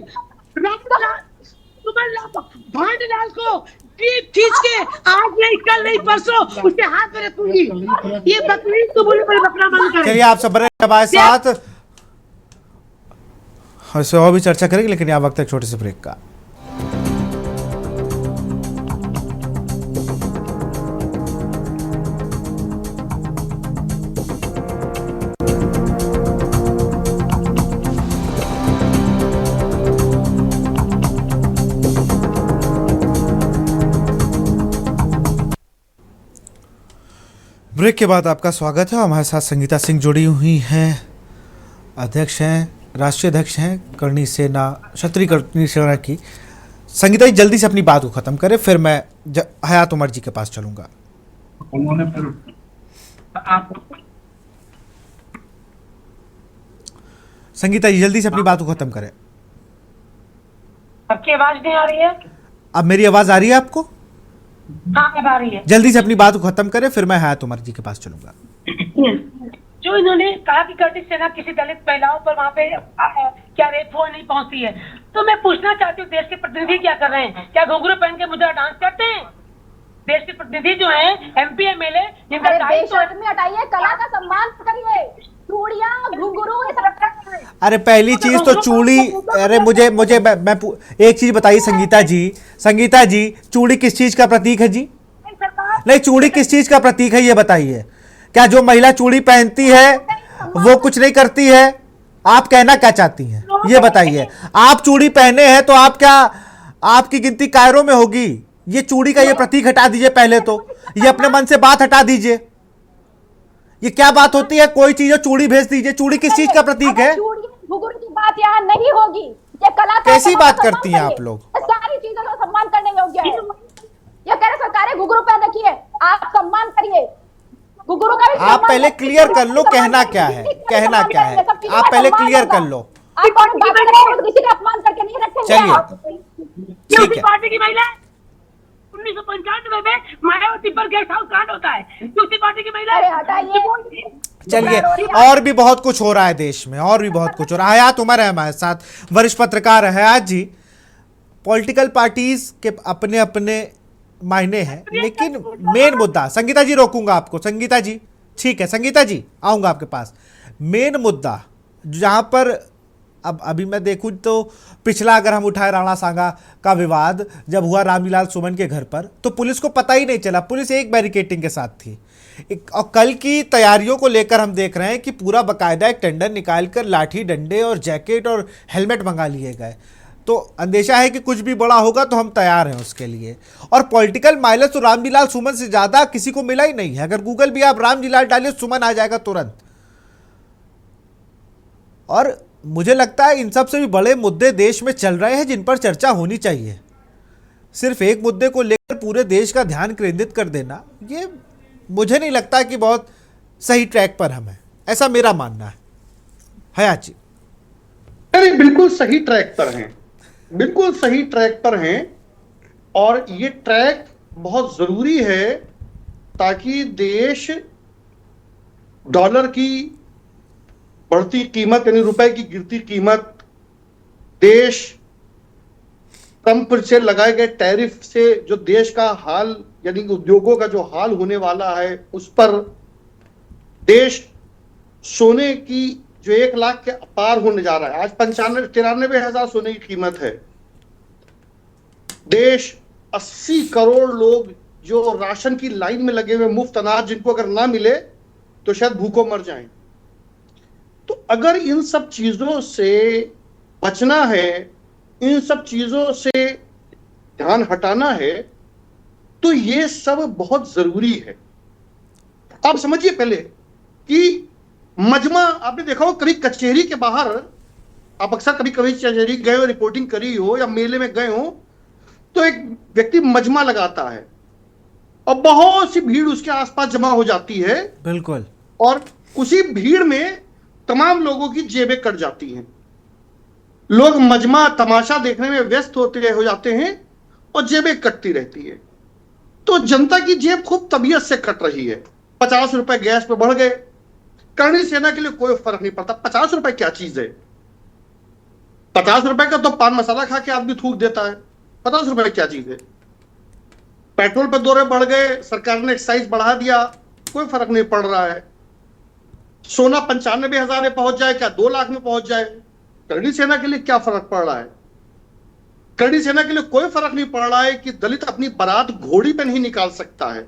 भांडलाल को खींच के आज नहीं, कल नहीं, परसों उसके हाथ में रखूंगी। ये बकरी तो बोले बकरा बंद कर। चलिए आप सब हमारे साथ इससे और भी चर्चा करेंगे, लेकिन यहाँ वक्त है छोटे से ब्रेक का। ब्रेक के बाद आपका स्वागत है। हमारे साथ संगीता सिंह जुड़ी हुई हैं, अध्यक्ष हैं राष्ट्रीय अध्यक्ष हैं करणी सेना, क्षत्रिय करणी सेना की। संगीता जी जल्दी से अपनी बात को खत्म करें, फिर मैं हयात उमर जी के पास चलूंगा। उन्होंने फिर संगीता जी जल्दी से अपनी बात को खत्म करें। आपकी आवाज नहीं आ रही है? अब मेरी आवाज आ रही है आपको? हाँ, अब आ रही है। जल्दी से अपनी बात को खत्म करें, फिर मैं हयात उमर जी के पास चलूंगा। जो इन्होंने कहा कि करणी सेना किसी दलित महिलाओं पर वहाँ पे क्या रेप हो नहीं पहुंचती है, तो मैं पूछना चाहती हूँ देश के प्रतिनिधि क्या कर रहे हैं? क्या घुंघरू पहन के मुद्रा डांस करते हैं? देश के प्रतिनिधि जो हैं MP MLA जिनका में हटाइए, कला का सम्मान करिए, चूड़ियां घुंघरू ये सब रखा। अरे पहली चीज तो चूड़ी, अरे मुझे मुझे मैं एक चीज बताइए संगीता जी, चूड़ी किस चीज का प्रतीक है जी? नहीं, चूड़ी किस चीज का प्रतीक है ये बताइए। क्या जो महिला चूड़ी पहनती है वो कुछ नहीं करती है? आप कहना क्या चाहती हैं ये बताइए। आप चूड़ी पहने हैं तो आप क्या, आपकी गिनती कायरों में होगी? ये चूड़ी का ये प्रतीक हटा दीजिए पहले तो, ये अपने मन से बात हटा दीजिए। ये क्या बात होती है? कोई चीज चूड़ी भेज दीजिए। चूड़ी किस चीज का प्रतीक है? घुंघरू की बात यहाँ नहीं होगी। ये कला कैसी बात करती हैं आप लोग? सारी चीजों का सम्मान करने योग्य है। ये कह रहे सरकार है घुंघरू पहन रखी है, आप सम्मान करिए घुंघरू का भी। आप पहले क्लियर कर लो कहना क्या है, कहना क्या है, आप पहले क्लियर कर लो। आप कौन बात कर रहे हो? किसी का अपमान करके नहीं रखेंगे। चलिए ठीक है। पार्टी की महिला 1995 में मायावती पर गेस्ट हाउस कांड होता है, दूसरी पार्टी की महिला। अरे हटाइए। चलिए, और भी बहुत कुछ हो रहा है देश में, और भी बहुत कुछ हो रहा है। हयात उमर है हमारे साथ, वरिष्ठ पत्रकार है। हयात जी, पॉलिटिकल पार्टीज के अपने अपने मायने हैं, लेकिन मेन मुद्दा, संगीता जी रोकूंगा आपको, संगीता जी ठीक है, संगीता जी आऊंगा आपके पास। मेन मुद्दा जहां पर अब अभी मैं देखूं तो पिछला अगर हम उठाए राणा सांगा का विवाद जब हुआ रामलीलाल सुमन के घर पर, तो पुलिस को पता ही नहीं चला, पुलिस एक बैरिकेटिंग के साथ थी। और कल की तैयारियों को लेकर हम देख रहे हैं कि पूरा बकायदा एक टेंडर निकालकर लाठी डंडे और जैकेट और हेलमेट मंगा लिए गए। तो अंदेशा है कि कुछ भी बड़ा होगा तो हम तैयार हैं उसके लिए। और पॉलिटिकल माइलेज तो रामलीलाल सुमन से ज़्यादा किसी को मिला ही नहीं है। अगर गूगल भी आप रामलीलाल डालिए, सुमन आ जाएगा तुरंत। और मुझे लगता है इन सब से भी बड़े मुद्दे देश में चल रहे हैं जिन पर चर्चा होनी चाहिए। सिर्फ एक मुद्दे को लेकर पूरे देश का ध्यान केंद्रित कर देना, ये मुझे नहीं लगता कि बहुत सही ट्रैक पर हम हैं, ऐसा मेरा मानना है। हयात जी। अरे बिल्कुल सही ट्रैक पर हैं, बिल्कुल सही ट्रैक पर हैं। और ये ट्रैक बहुत जरूरी है ताकि देश डॉलर की बढ़ती कीमत यानी रुपए की गिरती कीमत, देश ट्रंप से लगाए गए टैरिफ से जो देश का हाल यानी उद्योगों का जो हाल होने वाला है उस पर, देश सोने की जो 1 लाख के पार होने जा रहा है, आज 95-93 हजार सोने की कीमत है। देश 80 करोड़ लोग जो राशन की लाइन में लगे हुए, मुफ्त अनाज जिनको अगर ना मिले तो शायद भूखों मर जाएं। तो अगर इन सब चीजों से बचना है, इन सब चीजों से ध्यान हटाना है, तो ये सब बहुत जरूरी है। आप समझिए पहले कि मजमा, आपने देखा हो कभी कचहरी के बाहर, आप अक्सर कभी कभी कचहरी गए हो, रिपोर्टिंग करी हो या मेले में गए हो, तो एक व्यक्ति मजमा लगाता है और बहुत सी भीड़ उसके आसपास जमा हो जाती है। बिल्कुल। और उसी भीड़ में तमाम लोगों की जेबें कट जाती हैं। लोग मजमा तमाशा देखने में व्यस्त हो जाते हैं और जेबें कटती रहती है। तो जनता की जेब खूब तबीयत से कट रही है। 50 रुपए गैस पे बढ़ गए, करणी सेना के लिए कोई फर्क नहीं पड़ता। 50 रुपए क्या चीज है? 50 रुपए का तो पान मसाला खा के आदमी थूक देता है। 50 रुपए क्या चीज है? पेट्रोल पे दौरे बढ़ गए, सरकार ने एक्साइज बढ़ा दिया, कोई फर्क नहीं पड़ रहा है। सोना 95 हजार में पहुंच जाए, क्या 2 लाख में पहुंच जाए, करणी सेना के लिए क्या फर्क पड़ रहा है? करणी सेना के लिए कोई फर्क नहीं पड़ रहा है कि दलित अपनी बारात घोड़ी पे नहीं निकाल सकता है।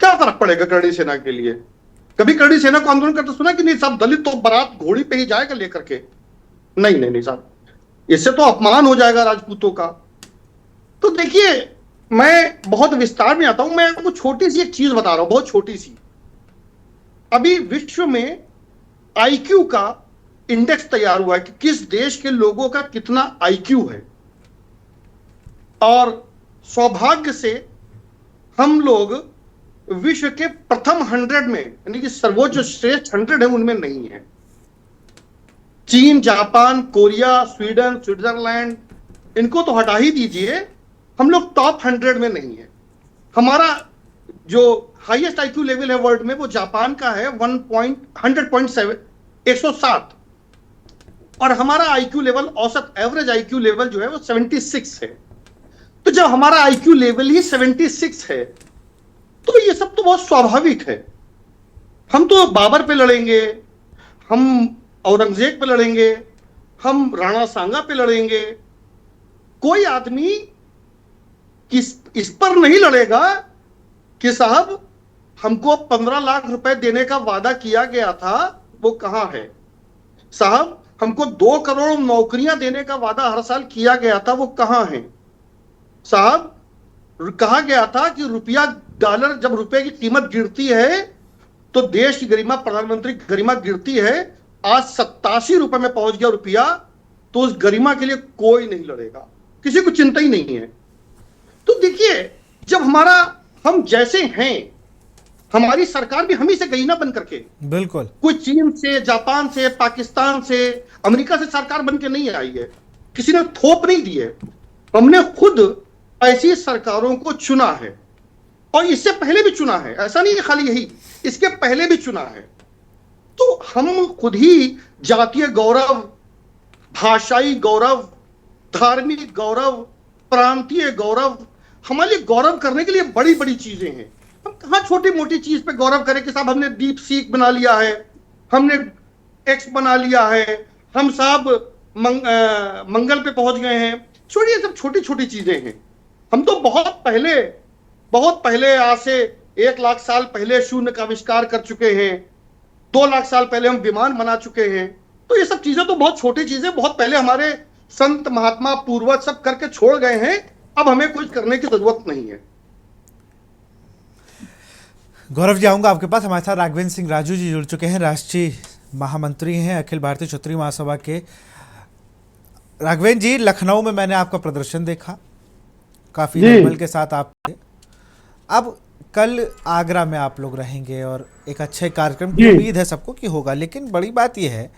क्या फर्क पड़ेगा करणी सेना के लिए? कभी करणी सेना को आंदोलन करते सुना कि नहीं साहब, दलित तो बारात घोड़ी पे ही जाएगा लेकर के? नहीं नहीं नहीं साहब, इससे तो अपमान हो जाएगा राजपूतों का। तो देखिए, मैं बहुत विस्तार में आता हूं, मैं आपको छोटी सी एक चीज बता रहा हूं, बहुत छोटी सी। अभी विश्व में IQ का इंडेक्स तैयार हुआ है कि किस देश के लोगों का कितना आईक्यू है, और सौभाग्य से हम लोग विश्व के प्रथम 100 में, यानी कि सर्वोच्च श्रेष्ठ 100 है, उनमें नहीं है। चीन, जापान, कोरिया, स्वीडन, स्विट्जरलैंड, इनको तो हटा ही दीजिए, हम लोग टॉप 100 में नहीं है। हमारा जो हाईएस्ट आईक्यू लेवल है वर्ल्ड में वो जापान का है 100.7 107, और हमारा आईक्यू लेवल, औसत एवरेज आईक्यू लेवल जो है वो 76 है। तो जब हमारा आईक्यू लेवल ही 76 है तो ये सब तो बहुत स्वाभाविक है। हम तो बाबर पे लड़ेंगे, हम औरंगजेब पे लड़ेंगे, हम राणा सांगा पे लड़ेंगे। कोई आदमी इस पर नहीं लड़ेगा कि साहब हमको 15 लाख रुपए देने का वादा किया गया था, वो कहां है? साहब हमको 2 करोड़ नौकरियां देने का वादा हर साल किया गया था, वो कहां है? साहब कहा गया था कि रुपया डॉलर, जब रुपए की कीमत गिरती है तो देश की गरिमा, प्रधानमंत्री गरिमा गिरती है। आज 87 रुपए में पहुंच गया रुपया, तो उस गरिमा के लिए कोई नहीं लड़ेगा, किसी को चिंता ही नहीं है। तो देखिए, जब हम जैसे हैं, हमारी सरकार भी हम ही से गई ना बन करके। बिल्कुल, कोई चीन से, जापान से, पाकिस्तान से, अमेरिका से सरकार बन के नहीं आई है, किसी ने थोप नहीं दी है। हमने खुद ऐसी सरकारों को चुना है, और इससे पहले भी चुना है, ऐसा नहीं है खाली यही, इसके पहले भी चुना है। तो हम खुद ही जातीय गौरव, भाषाई गौरव, धार्मिक गौरव, प्रांतीय गौरव, हमारे लिए गौरव करने के लिए बड़ी बड़ी चीजें हैं। हम कहां छोटी मोटी चीज पे गौरव करें कि साहब हमने डीप सीक बना लिया है, हमने एक्स बना लिया है, हम साहब मंगल पे पहुंच गए हैं। छोड़िए, सब छोटी छोटी चीजें हैं। हम तो बहुत पहले आज से 1 लाख साल पहले शून्य का आविष्कार कर चुके हैं, 2 लाख साल पहले हम विमान बना चुके हैं। तो ये सब चीजें तो बहुत छोटी चीजें, बहुत पहले हमारे संत महात्मा पूर्वज सब करके छोड़ गए हैं। अब हमें कुछ करने की जरूरत नहीं है। गौरव जी, आऊंगा आपके पास। हमारे साथ राघवेंद्र सिंह राजू जी जुड़ चुके हैं, राष्ट्रीय महामंत्री हैं अखिल भारतीय क्षत्रिय महासभा के। राघवेंद्र जी, लखनऊ में मैंने आपका प्रदर्शन देखा, काफी निर्मल के साथ आप थे। अब कल आगरा में आप लोग रहेंगे और एक अच्छे कार्यक्रम की उम्मीद है सबको कि होगा, लेकिन बड़ी बात यह है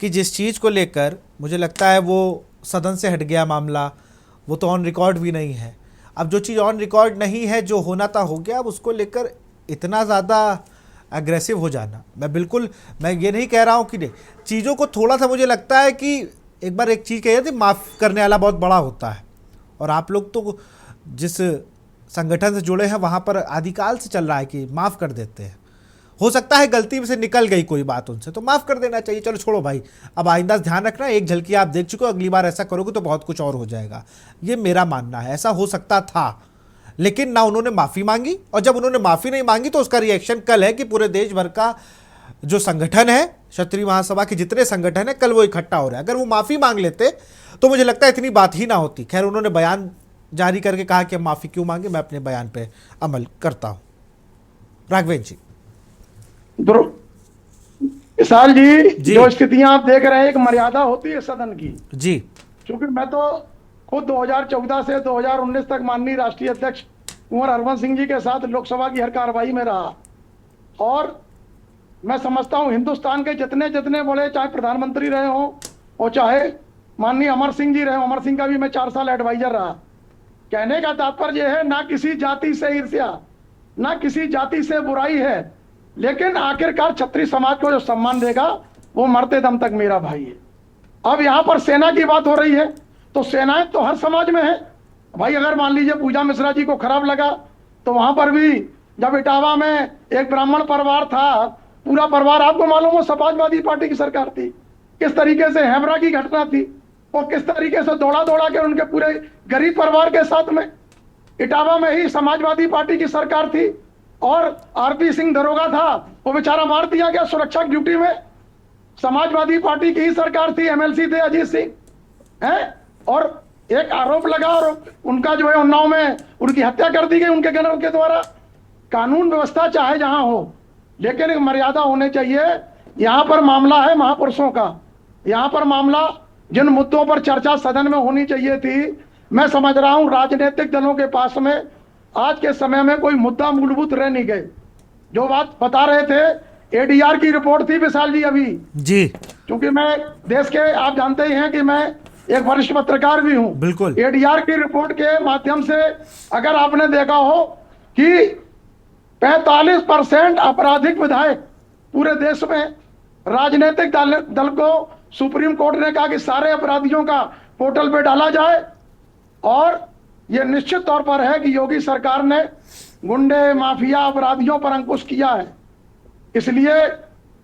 कि जिस चीज़ को लेकर मुझे लगता है वो सदन से हट गया मामला, वो तो ऑन रिकॉर्ड भी नहीं है। अब जो चीज़ ऑन रिकॉर्ड नहीं है, जो होना था हो गया, अब उसको लेकर इतना ज़्यादा एग्रेसिव हो जाना, मैं ये नहीं कह रहा हूँ कि नहीं, चीज़ों को थोड़ा सा मुझे लगता है कि एक बार एक चीज़ कही थी, माफ़ करने वाला बहुत बड़ा होता है। और आप लोग तो जिस संगठन से जुड़े हैं वहाँ पर आदिकाल से चल रहा है कि माफ़ कर देते हैं। हो सकता है गलती से निकल गई कोई बात उनसे, तो माफ़ कर देना चाहिए। चलो छोड़ो भाई, अब आइंदा ध्यान रखना, एक झलकी आप देख चुके हो, अगली बार ऐसा करोगे तो बहुत कुछ और हो जाएगा। ये मेरा मानना है, ऐसा हो सकता था, लेकिन ना उन्होंने माफ़ी मांगी, और जब उन्होंने माफ़ी नहीं मांगी तो उसका रिएक्शन कल है कि पूरे देश भर का जो संगठन है, क्षत्रिय महासभा के जितने संगठन है, कल वो इकट्ठा हो रहे हैं। अगर वो माफ़ी मांग लेते तो मुझे लगता है इतनी बात ही ना होती। खैर, उन्होंने बयान जारी करके कहा कि हम माफ़ी क्यों मांगे, मैं अपने बयान पे अमल करता हूँ। राघवेंद्र जी। विशाल जी, जो स्थितियां आप देख रहे हैं, एक मर्यादा होती है सदन की जी। क्योंकि मैं तो खुद 2014 से 2019 तक माननीय राष्ट्रीय अध्यक्ष कुंवर हरवंश सिंह जी के साथ लोकसभा की हर कार्रवाई में रहा, और मैं समझता हूं हिंदुस्तान के जितने जितने बड़े, चाहे प्रधानमंत्री रहे हों और चाहे माननीय अमर सिंह जी रहे हों, अमर सिंह का भी मैं 4 साल एडवाइजर रहा। कहने का तात्पर्य है, ना किसी जाति से ईर्ष्या, ना किसी जाति से बुराई है, लेकिन आखिरकार क्षत्रिय समाज को जो सम्मान देगा वो मरते दम तक मेरा भाई है। अब यहाँ पर सेना की बात हो रही है, तो सेनाएं तो हर समाज में है भाई। अगर मान लीजिए पूजा मिश्रा जी को खराब लगा, तो वहां पर भी जब इटावा में एक ब्राह्मण परिवार था, पूरा परिवार, आपको मालूम हो समाजवादी पार्टी की सरकार थी, किस तरीके से हेमरा की घटना थी, और किस तरीके से दौड़ा दौड़ा के उनके पूरे गरीब परिवार के साथ में, इटावा में ही समाजवादी पार्टी की सरकार थी, और आरपी सिंह दरोगा था, वो बेचारा मार दिया गया सुरक्षा की ड्यूटी में, समाजवादी पार्टी की ही सरकार थी, एमएलसी थे अजीत सिंह हैं, और एक आरोप लगा और उनका जो है उन्नाव में उनकी हत्या कर दी गई उनके गनर के द्वारा। कानून व्यवस्था चाहे जहां हो, लेकिन एक मर्यादा होनी चाहिए। यहां पर मामला है महापुरुषों का, यहाँ पर मामला जिन मुद्दों पर चर्चा सदन में होनी चाहिए थी, मैं समझ रहा हूं राजनीतिक दलों के पास में आज के समय में कोई मुद्दा मूलभूत रह नहीं गए। जो बात बता रहे थे, एडीआर की रिपोर्ट थी विशाल जी अभी जी, क्योंकि मैं देश के, आप जानते ही हैं कि मैं एक वरिष्ठ पत्रकार भी हूं। बिल्कुल। एडीआर की रिपोर्ट के माध्यम से अगर आपने देखा हो कि 45% आपराधिक विधायक पूरे देश में, राजनीतिक दल को सुप्रीम कोर्ट ने कहा कि सारे अपराधियों का पोर्टल पे डाला जाए, और यह निश्चित तौर पर है कि योगी सरकार ने गुंडे माफिया अपराधियों पर अंकुश किया है। इसलिए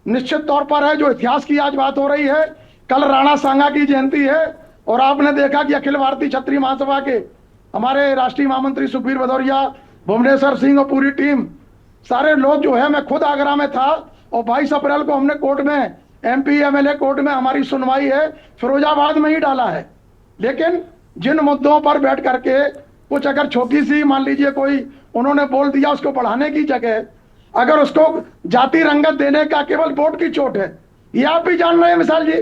निश्चित तौर पर है, जो इतिहास की आज बात हो रही है, कल राणा सांगा की जयंती है, और आपने देखा कि अखिल भारतीय क्षत्रिय महासभा के हमारे राष्ट्रीय महामंत्री सुखबीर भदौरिया, भुवनेश्वर सिंह और पूरी टीम, सारे लोग जो है, मैं खुद आगरा में था, और 22 अप्रैल को हमने कोर्ट में, एमपी एमएलए कोर्ट में हमारी सुनवाई है, फिरोजाबाद में ही डाला है। लेकिन जिन मुद्दों पर बैठ करके कुछ अगर छोटी सी, मान लीजिए कोई उन्होंने बोल दिया, उसको बढ़ाने की जगह अगर उसको जाति रंगत देने का केवल वोट की चोट है, ये आप भी जान रहे हैं विशाल जी,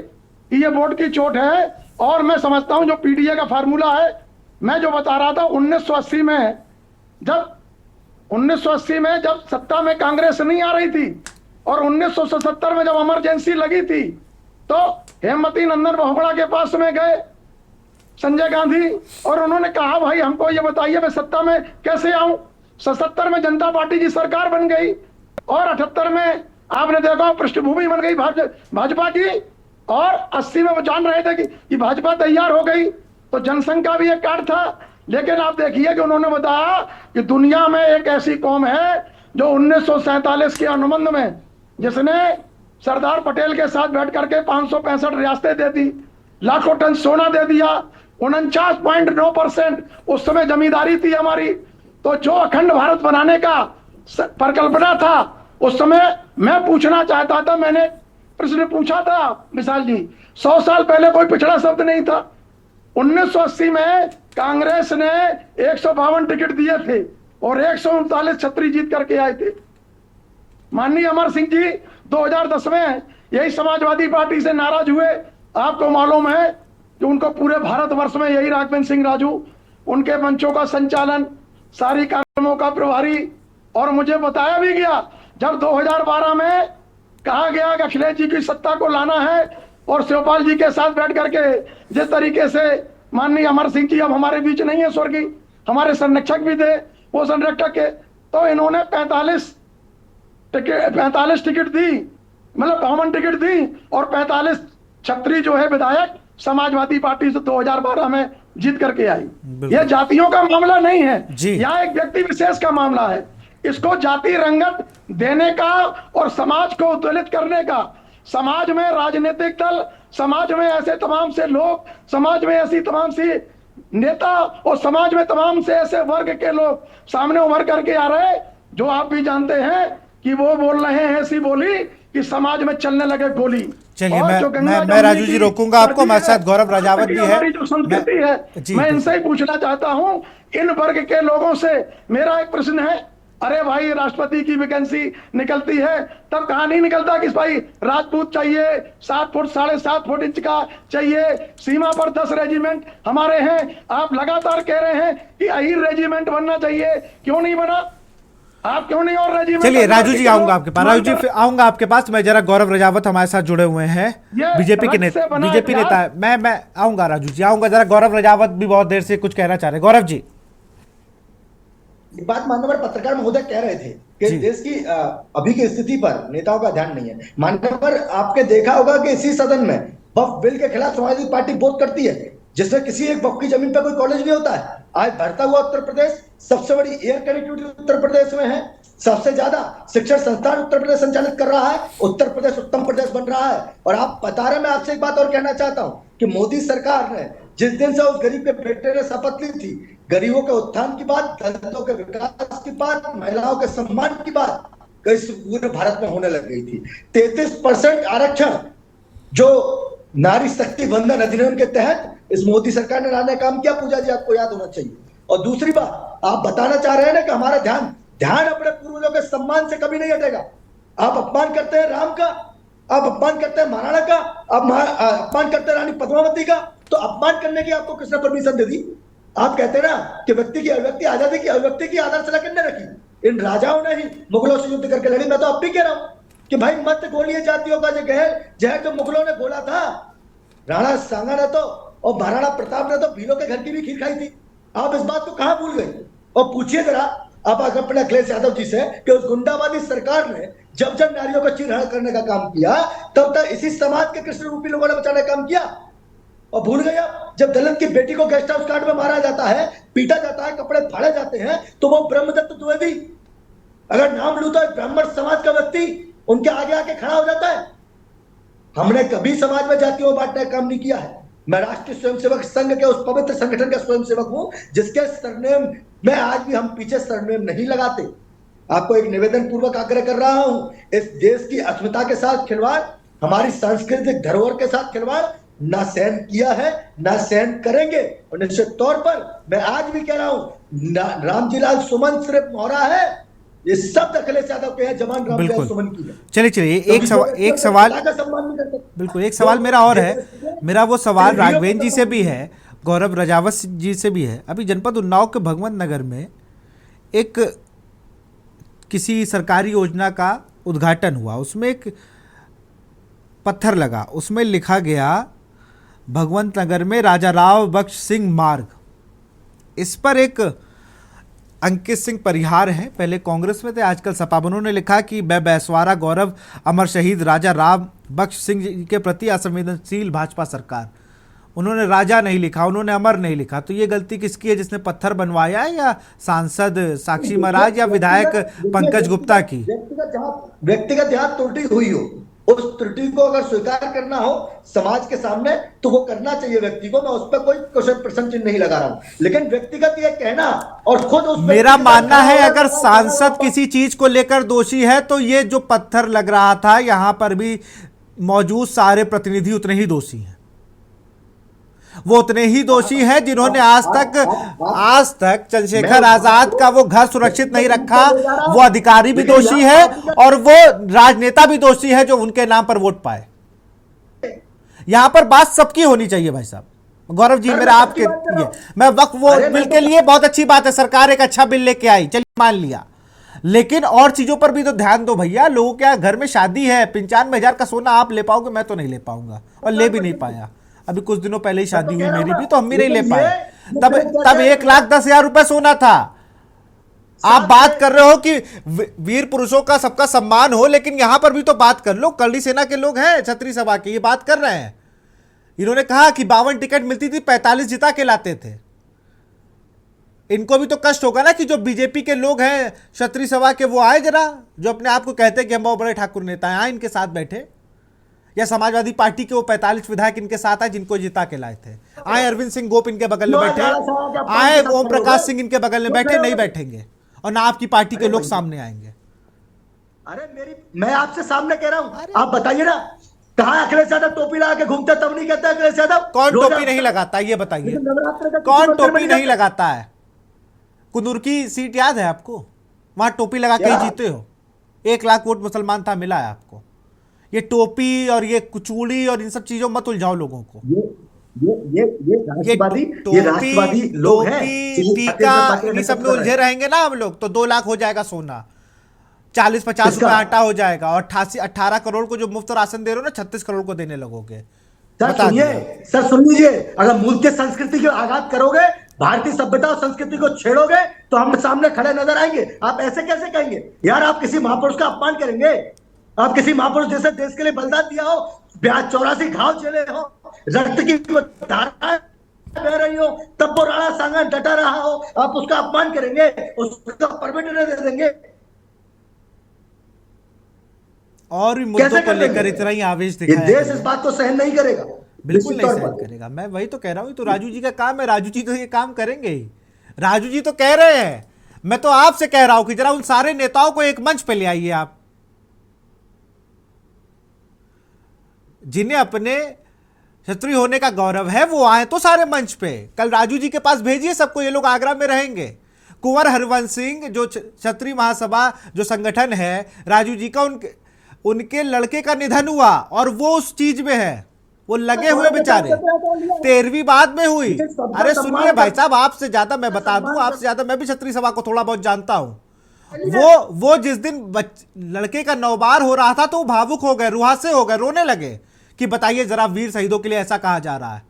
ये वोट की चोट है। और मैं समझता हूं जो पीडीए का फार्मूला है, मैं जो बता रहा था 1980 में जब सत्ता में कांग्रेस नहीं आ रही थी, और 1977 में जब इमरजेंसी लगी थी, तो हेमवती नंदन बहुगुणा के पास में गए संजय गांधी, और उन्होंने कहा भाई हमको ये बताइए मैं सत्ता में कैसे आऊं। 77 में जनता पार्टी की सरकार बन गई, और 78 में आपने देखा पृष्ठभूमि बन गई भाजपा की, और 80 में वो जान रहे थे कि भाजपा तैयार हो गई, तो जनसंघ का भी एक कार्ड था। लेकिन आप देखिए कि उन्होंने बताया कि दुनिया में एक ऐसी कौम है जो 1947 के अनुबंध में, जिसने सरदार पटेल के साथ बैठ करके 565 रियासतें दे दी, लाखों टन सोना दे दिया, 49.9% उस समय जमींदारी थी हमारी। तो जो अखंड भारत बनाने का परिकल्पना था उस समय, मैं पूछना चाहता था, मैंने प्रश्न पूछा था विशाल जी, 100 साल पहले कोई पिछड़ा शब्द नहीं था। 1980 में कांग्रेस ने 152 टिकट दिए थे, और 139 छतरी जीत करके आए थे। माननीय अमर सिंह जी 2010 में यही समाजवादी पार्टी से नाराज हुए। आपको मालूम है कि उनको पूरे भारतवर्ष में यही राघवेंद्र सिंह राजू, उनके मंचों का संचालन, सारी कार्यक्रमों का प्रभारी, और मुझे बताया भी गया जब 2012 में कहा गया कि अखिलेश जी की सत्ता को लाना है, और शिवपाल जी के साथ बैठ करके जिस तरीके से माननीय अमर सिंह जी अब हमारे बीच नहीं है, स्वर्गीय हमारे संरक्षक भी थे, वो संरक्षक के, तो इन्होंने 45 टिकट दी, मतलब 52 टिकट दी, और 45 छतरी जो है विधायक समाजवादी पार्टी से 2012 में जीत करके आई। यह जातियों का मामला नहीं है, यह एक व्यक्ति विशेष का मामला है। इसको जाति रंगत देने का और समाज को उद्वेलित करने का, समाज में राजनीतिक दल, समाज में ऐसे तमाम से लोग, समाज में ऐसी तमाम सी नेता, और समाज में तमाम से ऐसे वर्ग के लोग सामने उभर करके आ रहे, जो आप भी जानते हैं कि वो बोल रहे हैं ऐसी बोली कि समाज में चलने लगे गोली। चलिए, मैं राजू जी रोकूंगा आपको, मेरे साथ गौरव राजावत भी है। जो संस्कृति है, मैं इनसे ही पूछना चाहता हूं, इन वर्ग के लोगों से मेरा एक प्रश्न है, अरे भाई राष्ट्रपति की वैकेंसी निकलती है, तब कहां नहीं निकलता कि भाई राजपूत चाहिए, 7 फुट 7.5 फुट इंच का चाहिए, सीमा पर 10 रेजिमेंट हमारे हैं। आप लगातार कह रहे हैं कि अहीर रेजिमेंट बनना चाहिए, क्यों नहीं बना? आप क्यों नहीं और रेजिमेंट? चलिए राजू जी आऊंगा आपके पास, राजू जी आऊंगा आपके पास। मैं जरा, गौरव रजावत हमारे साथ जुड़े हुए हैं, बीजेपी नेता है। मैं आऊंगा राजू जी, आऊंगा। जरा गौरव रजावत भी बहुत देर से कुछ कहना चाह रहे हैं। गौरव जी, एक बात माननीय पत्रकार महोदय कह रहे थे कि देश की अभी की स्थिति पर नेताओं का ध्यान नहीं है। माननीय आपके देखा होगा कि इसी सदन में वक्फ बिल के खिलाफ समाजवादी पार्टी वोट करती है, जिसमें किसी एक वक्फ की जमीन पर कोई कॉलेज नहीं होता है। आज बढ़ता हुआ उत्तर प्रदेश, सबसे बड़ी एयर कनेक्टिविटी उत्तर प्रदेश में है, सबसे ज्यादा शिक्षण संस्थान उत्तर प्रदेश संचालित कर रहा है, उत्तर प्रदेश उत्तम प्रदेश बन रहा है। और आप बता रहे, मैं आपसे एक बात और कहना चाहता हूं कि मोदी सरकार ने जिस दिन से उस गरीब के बेटे ने शपथ ली थी, गरीबों के उत्थान की बात, दलितों के विकास की बात, महिलाओं के सम्मान की बात पूरे भारत में होने लग गई थी। 33% आरक्षण जो नारी शक्ति वंदन अधिनियम के तहत इस मोदी सरकार ने लाने काम किया, पूजा जी आपको याद होना चाहिए। और दूसरी बात, आप बताना चाह रहे हैं ना कि हमारा ध्यान अपने पूर्वजों के सम्मान से कभी नहीं हटेगा। आप अपमान करते हैं राम का, आप अपमान करते हैं महाराणा का, आप अपमान करते हैं रानी पद्मावती का, तो अपमान करने की आपको किसने परमिशन दे दी? आप कहते हैं ना कि व्यक्ति की अभिव्यक्ति आजादी की अभिव्यक्ति की आधारशिला किसने रखी? इन राजाओं ने ही मुगलों से युद्ध करके लड़ी। मैं तो अब भी कह रहा हूं कि भाई मत गोलिए जातियों का जो जहर जो मुगलों ने घोला था, राणा सांगा ने तो और महाराणा प्रताप ने तो भीलों के घर की भी खीर खाई थी। आप इस बात को कहां भूल गए? और पूछिए जरा आप अपने अखिलेश यादव जी से कि उस गुंडावादी सरकार ने जब जब नारियों को चीरहरण करने का काम किया, तब तक इसी समाज के कृष्ण रूपी लोगों ने बचाने का काम किया। और भूल गए आप, जब दलित की बेटी को गेस्ट हाउस कांड में मारा जाता है, पीटा जाता है, कपड़े फाड़े जाते हैं, तो वो ब्रह्मदत्त द्विवेदी, अगर नाम लूं तो ब्राह्मण समाज का व्यक्ति उनके आगे आके खड़ा हो जाता है। हमने कभी समाज में जातियों बांटने का काम नहीं किया है। मैं राष्ट्रीय स्वयंसेवक संघ के उस पवित्र संगठन का स्वयंसेवक हूं जिसके सरनेम में आज भी हम पीछे सरनेम नहीं लगाते। आपको एक निवेदन पूर्वक आग्रह कर रहा हूं, इस देश की अस्मिता के साथ खिलवाड़, हमारी सांस्कृतिक धरोहर के साथ खिलवाड़ ना सहन किया है, ना सहन करेंगे। और निश्चित तौर पर मैं आज भी कह रहा हूं, रामजीलाल सुमन सिर्फ मोहरा है, ये शब्द अखिलेश यादव के हैं, जवान रामजीलाल सुमन की है। चलिए एक सवाल बिल्कुल एक सवाल मेरा और है। मेरा वो सवाल राघवेंद्र जी से भी है, गौरव रजावत जी से भी है। अभी जनपद उन्नाव के भगवंत नगर में एक किसी सरकारी योजना का उद्घाटन हुआ, उसमें एक पत्थर लगा, उसमें लिखा गया भगवंत नगर में राजा राव बख्श सिंह मार्ग। इस पर एक अंकित सिंह परिहार हैं, पहले कांग्रेस में थे, आजकल सपा। उन्होंने लिखा कि बैसवारा गौरव अमर शहीद राजा राव बख्श सिंह जी के प्रति असंवेदनशील भाजपा सरकार। उन्होंने राजा नहीं लिखा, उन्होंने अमर नहीं लिखा। तो ये गलती किसकी है, जिसने पत्थर बनवाया है, या सांसद साक्षी महाराज या विधायक पंकज गुप्ता की? व्यक्तिगत जहां त्रुटि हुई हो, उस त्रुटि को अगर स्वीकार करना हो समाज के सामने तो वो करना चाहिए व्यक्ति को। मैं उस पर कोई क्वेश्चन प्रश्न चिन्ह नहीं लगा रहा हूं, लेकिन व्यक्तिगत ये कहना और खुद उस मेरा मानना है अगर सांसद किसी चीज को लेकर दोषी है तो ये जो पत्थर लग रहा था, यहां पर भी मौजूद सारे प्रतिनिधि उतने ही दोषी हैं। वो उतने ही दोषी हैं जिन्होंने आज तक चंद्रशेखर आजाद का वो घर सुरक्षित नहीं रखा। वो अधिकारी भी दोषी है और वो राजनेता भी दोषी है जो उनके नाम पर वोट पाए। यहां पर बात सबकी होनी चाहिए भाई साहब। गौरव जी, मेरा आपके लिए, मैं वक्फ वो बिल के लिए बहुत अच्छी बात है, सरकार एक अच्छा बिल लेके आई, चलिए मान लिया, लेकिन और चीजों पर भी तो ध्यान दो भैया। लोगों के घर में शादी है, 95,000 का सोना आप ले पाओगे, मैं तो नहीं ले पाऊंगा और ले भी नहीं पाया। अभी कुछ दिनों पहले ही शादी हुई मेरी भी, तो हम भी नहीं ले पाए। तब 1,10,000 रुपए सोना था। आप बात कर रहे हो कि वीर पुरुषों का सबका सम्मान हो, लेकिन यहां पर भी तो बात कर लो। कलरी सेना के लोग हैं क्षत्रिय सभा के, ये बात कर रहे हैं। इन्होंने कहा कि 52 टिकट मिलती थी, 45 जिता के लाते थे। इनको भी तो कष्ट होगा ना कि जो बीजेपी के लोग हैं क्षत्रिय सभा के, वो आए जरा, जो अपने आप को कहते हैं कि हम बहुत बड़े ठाकुर नेता हैं, आए इनके साथ बैठे। या समाजवादी पार्टी के वो 45 विधायक इनके साथ आए जिनको जिता के लाए थे। आए अरविंद सिंह गोप इनके बगल में बैठे, आए ओम प्रकाश सिंह इनके बगल में बैठे, नहीं बैठेंगे। और ना आपकी पार्टी के लोग सामने आएंगे। अरे मैं आपसे सामने कह रहा हूं, आप बताइए ना, कहां अखिलेश यादव टोपी लगा के घूमते, तब नहीं कहता अखिलेश यादव? कौन टोपी नहीं लगाता, ये बताइए, कौन टोपी नहीं लगाता है? कुनूर की सीट याद है आपको? वहां टोपी लगा के ही जीते हो। 1 लाख वोट मुसलमान था, मिला है आपको। ये टोपी और ये कुचूड़ी और इन सब चीजों मत उलझाओ लोगों को। ये राष्ट्रवादी लोग हैं, टीका इन सब में उलझे रहेंगे ना हम लोग, तो 2 लाख हो जाएगा सोना, 40-50 रुपए आटा हो जाएगा, और 18 करोड़ को जो मुफ्त राशन दे रहे हो ना, 36 करोड़ को देने लगोगे। सर सुन लीजिए, अगर मूल के संस्कृति की आघात करोगे, भारतीय सभ्यता और संस्कृति को छेड़ोगे, तो हम सामने खड़े नजर आएंगे। आप ऐसे कैसे कहेंगे यार? आप किसी महापुरुष का अपमान करेंगे? आप किसी महापुरुष जैसे देश के लिए बलिदान दिया हो, 84 घाव चले हो, रक्त की धाराएं बह रही हो, तब वो राणा सांगा डटा रहा हो, आप उसका अपमान करेंगे, उसका परमिट नहीं दे देंगे? और मुद्दों को लेकर इतना ही आवेश दिखाया, ये देश इस बात को सहन नहीं करेगा, बिल्कुल नहीं सहन करेगा। मैं वही तो कह रहा हूं, तो राजू जी का काम है, राजू जी तो ये काम करेंगे ही। राजू जी तो कह रहे हैं, मैं तो आपसे कह रहा हूं कि जरा उन सारे नेताओं को एक मंच पे ले आइए आप, जिन्हें अपने क्षत्रिय होने का गौरव है, वो आए तो सारे मंच पे। कल राजू जी के पास भेजिए सबको, ये लोग आगरा में रहेंगे। कुंवर हरवंश सिंह जो क्षत्रिय महासभा जो संगठन है राजू जी का, उनके उनके लड़के का निधन हुआ और वो उस चीज में है, वो लगे हुए बेचारे। 13वीं बाद में हुई। अरे सुनिए भाई साहब, आपसे ज्यादा मैं बता दूं, आपसे ज्यादा मैं भी क्षत्रिय सभा को थोड़ा बहुत जानता हूं। वो जिस दिन लड़के का नौबार हो रहा था तो वो भावुक हो गए, रुहासे हो गए, रोने लगे कि बताइए जरा, वीर शहीदों के लिए ऐसा कहा जा रहा है।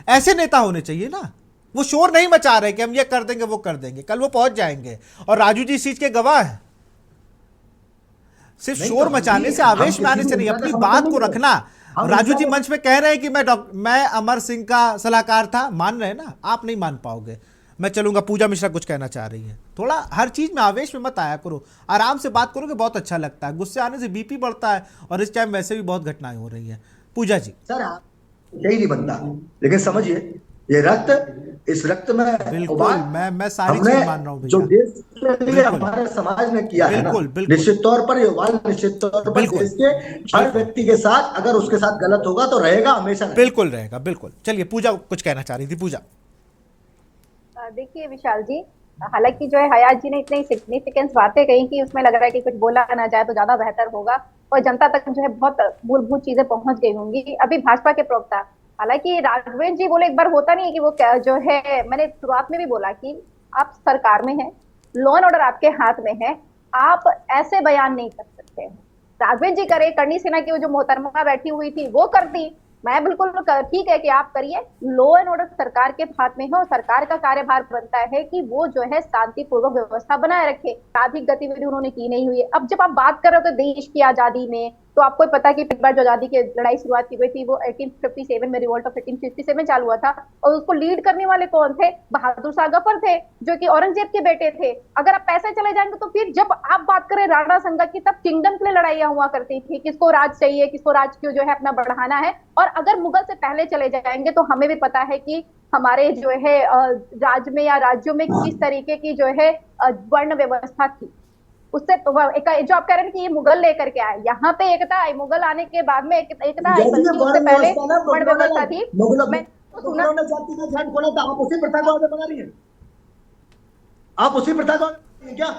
ऐसे नेता होने चाहिए ना। वो शोर नहीं मचा रहे कि हम ये कर देंगे वो कर देंगे, कल वो पहुंच जाएंगे। और राजू जी इस चीज के गवाह हैं। सिर्फ शोर मचाने से, आवेश में आने से नहीं, अपनी बात को रखना। राजू जी मंच पे कह रहे हैं कि मैं अमर सिंह का सलाहकार था, मान रहे हैं ना, आप नहीं मान पाओगे। मैं चलूंगा। पूजा मिश्रा कुछ कहना चाह रही है। थोड़ा हर चीज में आवेश में मत आया करो, आराम से बात करोगे बहुत अच्छा लगता है। गुस्से आने से बीपी बढ़ता है और इस टाइम वैसे भी बहुत घटनाएं हो रही है। पूजा जी। सर यही नहीं बनता, लेकिन समझिए ये रक्त, इस रक्त में बिल्कुल मैं सारी चीज मान रहा हूँ जो देश के लिए हमारे समाज ने किया है ना, निश्चित तौर पर ये वाल निश्चित तौर पर देश के हर व्यक्ति के साथ, अगर उसके साथ गलत होगा तो रहेगा, हमेशा बिल्कुल रहेगा। बिल्कुल। चलिए पूजा कुछ कहना चाह रही थी। पूजा देखिए विशाल जी, हालांकि जो है हयात जी ने इतनी सिग्निफिकेंस बातें कही कि उसमें लग रहा है कि कुछ बोला ना जाए तो ज्यादा बेहतर होगा और जनता तक जो है बहुत मूलभूत चीजें पहुंच गई होंगी। अभी भाजपा के प्रवक्ता, हालांकि राघवेंद्र जी बोले, एक बार होता नहीं है कि वो जो है, मैंने शुरुआत में भी बोला कि आप सरकार में हैं, लॉ एंड ऑर्डर आपके हाथ में है, आप ऐसे बयान नहीं कर सकते हैं। राघवेंद्र जी करे, करणी सेना की वो जो मोहतरमा बैठी हुई थी वो करती, मैं बिल्कुल ठीक है कि आप करिए। लॉ एंड ऑर्डर सरकार के हाथ में है और सरकार का कार्यभार बनता है कि वो जो है शांतिपूर्वक व्यवस्था बनाए रखे। आपराधिक गतिविधि उन्होंने की नहीं हुई है। अब जब आप बात कर रहे हो देश की आजादी में, तो आपको पता है कि एक बार जो आजादी की लड़ाई शुरुआत की गई थी वो 1857 में, रिवोल्ट ऑफ 1857 चालू हुआ था और उसको लीड करने वाले कौन थे? बहादुर शाह जफर थे, जो कि औरंगजेब के बेटे थे। अगर आप पैसे चले जाएंगे तो फिर जब आप बात करें राणा संगा की, तब किंगडम के लिए लड़ाइयां हुआ करती थी, किसको राज चाहिए, किसको राज क्यों जो है अपना बढ़ाना है। और अगर मुगल से पहले चले जाएंगे तो हमें भी पता है कि हमारे जो है राज्य में या राज्यों में किस तरीके की जो है वर्ण व्यवस्था थी। उससे जो आप कह रहे हैं कि ये मुगल लेकर के आए, यहाँ पे एकता आई, मुगल आने के बाद में एकता आई, उससे पहले वर्ण व्यवस्था थी। मैं सुना जाति का ध्यान खोला था, आप उसी प्रथा को आगे बढ़ा रही है, आप उसी प्रथा को क्या?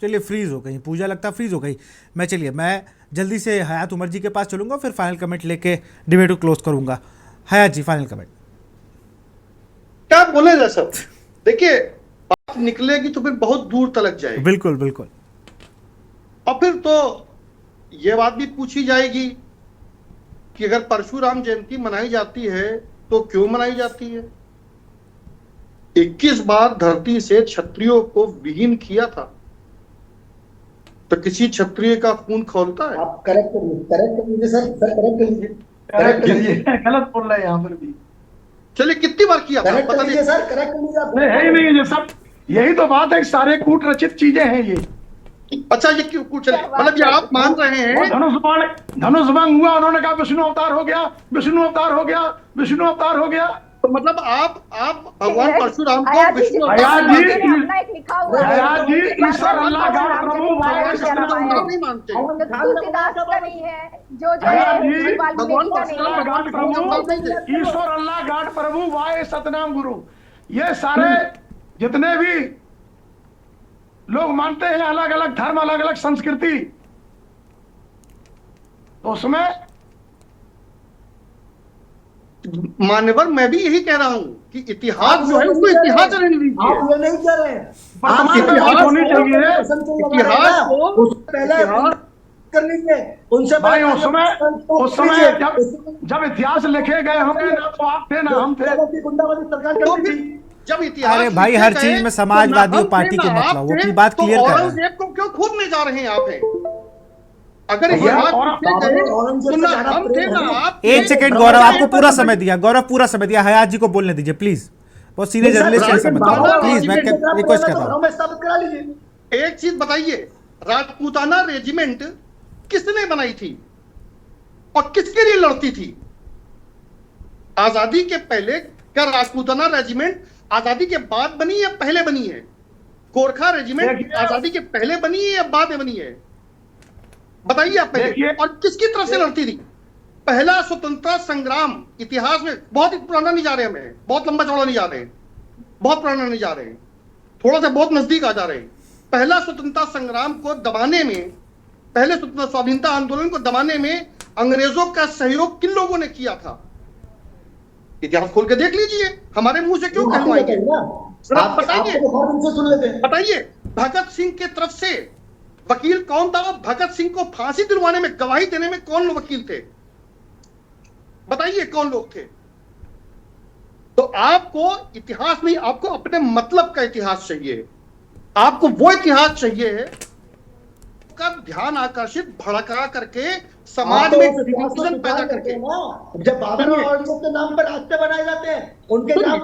चलिए फ्रीज हो गई पूजा, लगता है फ्रीज हो गई। मैं जल्दी से हयात उमर जी के पास चलूंगा, फिर फाइनल कमेंट लेके डिबेट को क्लोज करूंगा। हयात जी फाइनल कमेंट क्या बोले सब? देखिए बात निकलेगी तो फिर बहुत दूर तलक जाएगी। बिल्कुल बिल्कुल। और फिर तो ये बात भी पूछी जाएगी कि अगर परशुराम जयंती मनाई जाती है तो क्यों मनाई जाती है? 21 बार धरती से क्षत्रियों को विहीन किया था, तो किसी क्षत्रिय का खून खौलता है? आप करेक्ट कर लीजिए सर, करेक्ट कर लीजिए। गलत बोल रहे हैं यहाँ पर भी। चलिए कितनी बार किया? करेक्ट कर लीजिए सर, करेक्ट कर लीजिए आप। है ही नहीं ये सब, यही तो बात है, सारे कूट रचित चीजें हैं ये। अच्छा ये क्यों कुछ, मतलब ये आप मान रहे हैं? धनुष भंग हुआ, उन्होंने कहा विष्णु अवतार हो गया, विष्णु अवतार हो गया, विष्णु अवतार हो गया। तो मतलब आप भगवान परशुराम को विष्णु हयात जी ईश्वर अल्लाह गॉड प्रभु नहीं मानते? ईश्वर अल्लाह गॉड प्रभु वाहे सतनाम गुरु, ये सारे जितने भी लोग मानते हैं अलग अलग धर्म, अलग अलग संस्कृति, तो उसमें मान्यवर मैं भी यही कह रहा हूं कि इतिहास जो है उसको इतिहास रहने दीजिए। आप ये नहीं कह रहे हैं, आप इतिहास होनी चाहिए, इतिहास को पहले कर लीजिए उनसे। भाई उस समय जब इतिहास लिखे गए होंगे ना, तो आप थे ना हम थे। तो जब इतिहास, अरे भाई हर चीज में समाजवादी पार्टी के मतलब वो की बात क्लियर कर रहे हैं। औरंगजेब को क्यों खोदने जा रहे हैं आप? अगर इतिहास एक सेकंड गौरव, आपको पूरा समय दिया, गौरव पूरा समय दिया, हयात जी को बोलने दीजिए प्लीज। बहुत सीनियर जर्नलिस्ट है, प्लीज मैं रिक्वेस्ट कर रहा हूं। एक चीज बताइए, राजपूताना रेजिमेंट किसने बनाई थी और किसके लिए लड़ती थी? आजादी के पहले? क्या राजपूताना रेजिमेंट आजादी के बाद बनी या पहले बनी है? गोरखा रेजिमेंट आजादी के पहले बनी है या बाद में बनी है? बताइए आप पहले। और किसकी तरफ से लड़ती थी? पहला स्वतंत्रता संग्राम इतिहास में बहुत ही पुराना नहीं जा रहे, हमें बहुत लंबा चौड़ा नहीं जा रहे, बहुत पुराना नहीं जा रहे, थोड़ा सा बहुत नजदीक आ जा रहे। पहला स्वतंत्रता संग्राम को दबाने में, पहले स्वतंत्रता स्वाधीनता आंदोलन को दबाने में अंग्रेजों का सहयोग किन लोगों ने किया था? इतिहास खोल के देख लीजिए, हमारे मुंह से क्यों कहलवाएंगे? बताइए, भगत सिंह के तरफ से वकील कौन था? भगत सिंह को फांसी दिलवाने में, गवाही देने में कौन लोग वकील थे? बताइए कौन लोग थे? तो आपको इतिहास नहीं, आपको अपने मतलब का इतिहास चाहिए। आपको वो इतिहास चाहिए का ध्यान आकर्षित भड़का करके समाज में डिवीजन पैदा करके। जब बाबरी मस्जिद के नाम पर रास्ते बनाए जाते हैं, उनके नाम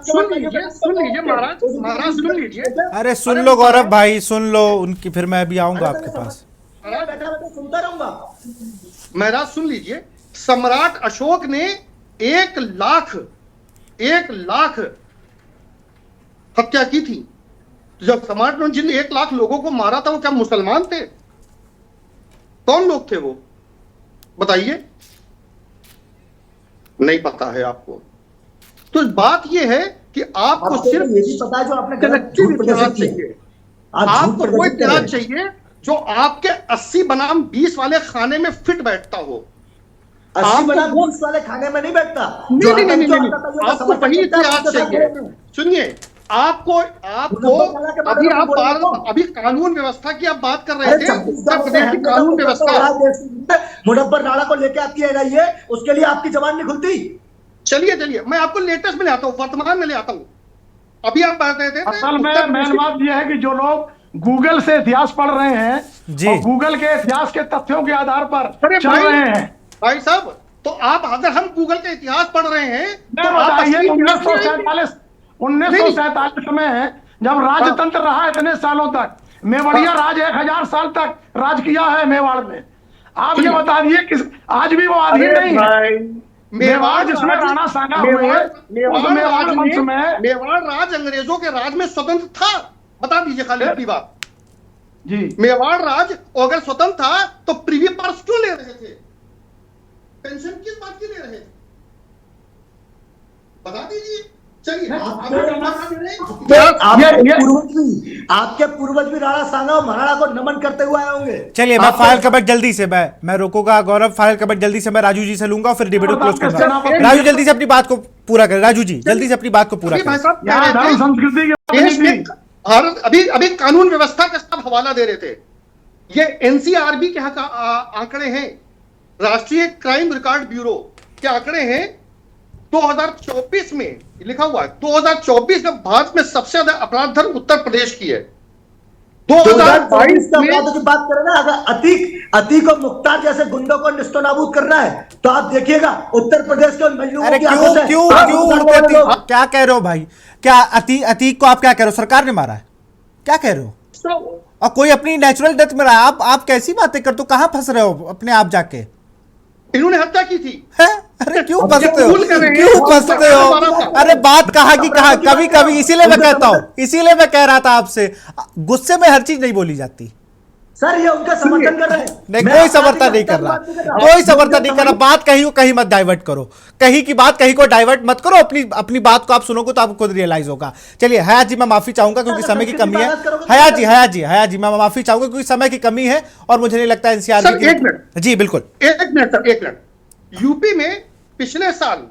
सुन लीजिए महाराज सुन लीजिए। अरे सुन लो गौरव भाई, सुन लो उनकी, फिर मैं भी आऊंगा आपके पास। सुनता रहूंगा। महाराज सुन लीजिए, सम्राट अशोक ने 1 लाख हत्या की थी। जब सम्राट ने जिन 1 लाख लोगों को मारा था, वो क्या मुसलमान थे? कौन लोग थे वो? बताइए, नहीं पता है आपको। तो बात ये है कि आपको सिर्फ ये भी पता है जो आपने कलेक्टिव इतिहास चाहिए। आपको वो इतिहास चाहिए जो आपके 80 बनाम 20 वाले खाने में फिट बैठता हो। 80 बनाम 20 वाले खाने में नहीं बैठता। नहीं, आपको वही इतिहास चाहिए। सुनिए, आपको अभी कानून व्यवस्था की आप बात कर रहे थे, उत्तर प्रदेश की कानून व्यवस्था। मुनव्वर राणा को लेके आप रहिए, उसके लिए आपकी जबान नहीं खुलती। चलिए मैं आपको लेटेस्ट में ले आता हूँ, वर्तमान में ले आता हूँ। अभी आप बात रहे थे, असल में मेन बात यह है कि जो लोग गूगल से इतिहास पढ़ रहे हैं जी, और गूगल के इतिहास के तथ्यों के आधार पर चल रहे हैं। भाई साहब, तो आप, अगर हम गूगल का इतिहास पढ़ रहे हैं तो बताइए 1947 में जब राजतंत्र रहा इतने सालों तक, मेवाड़िया राज 1000 साल तक राज किया है मेवाड़ में। आप ये बता दिए किस, आज भी वो आदि नहीं है मेवाड़ जिसमें राणा सांगा हुए, मेवाड़ राज अंग्रेजों के राज में स्वतंत्र था। बता दीजिए खाली अपनी बात जी। मेवाड़ राज अगर स्वतंत्र था तो प्रीवी पर्स क्यों ले रहे थे? पेंशन किस बात की ले रहे थे? बता दीजिए। चलिए, आपके पूर्वज भी राणा सांगा और महाराणा को नमन करते हुए आए होंगे। चलिए, मैं फाइल कमेंट जल्दी से मैं रोकूंगा गौरव, फाइल कमेंट जल्दी से मैं राजू जी से लूंगा और फिर डिबेट को क्लोज करूंगा। राजू जल्दी से अपनी बात को पूरा करें। राजू जी जल्दी से अपनी बात को पूरा करें। संस्कृति भारत अभी कानून व्यवस्था का सब हवाला दे रहे थे। ये एनसीआरबी के आंकड़े हैं, राष्ट्रीय क्राइम रिकॉर्ड ब्यूरो के आंकड़े हैं। 2024 में लिखा हुआ है, 2024 में भारत में सबसे ज्यादा अपराध दर उत्तर प्रदेश की है। 2022 की बात करें ना, अगर अतीक और मुख्तार जैसे गुंडों को निस्तोनाबूद करना है तो आप देखिएगा उत्तर प्रदेश के अरे क्यों क्या कह रहे हो भाई? क्या अतीक को आप क्या कह रहे हो? सरकार ने मारा है? क्या कह रहे हो? और कोई अपनी नेचुरल डेथ में रहा, आप कैसी बातें करते हो? कहां फंस रहे हो अपने आप जाके? इन्होंने हत्या की थी। अरे क्यों फंसते हो? क्यों फंसते हो? अरे बात कहा कि कहा, कभी कभी इसीलिए मैं कहता हूं, इसीलिए मैं कह रहा था आपसे, गुस्से में हर चीज नहीं बोली जाती। सर ये उनका समर्थन कर रहे हैं। नहीं, कोई समर्थन नहीं कर रहा, कोई समर्थन नहीं कर रहा। बात कहीं को कहीं मत डाइवर्ट करो, कहीं की बात कहीं को डाइवर्ट मत करो। अपनी बात को आप सुनोगे तो आपको खुद रियलाइज होगा। चलिए हयात जी, मैं माफी चाहूंगा क्योंकि समय की कमी है। हयात जी मैं माफी चाहूंगा क्योंकि समय की कमी है और मुझे नहीं लगता एनसीआर की। जी बिल्कुल, एक मिनट। यूपी में पिछले साल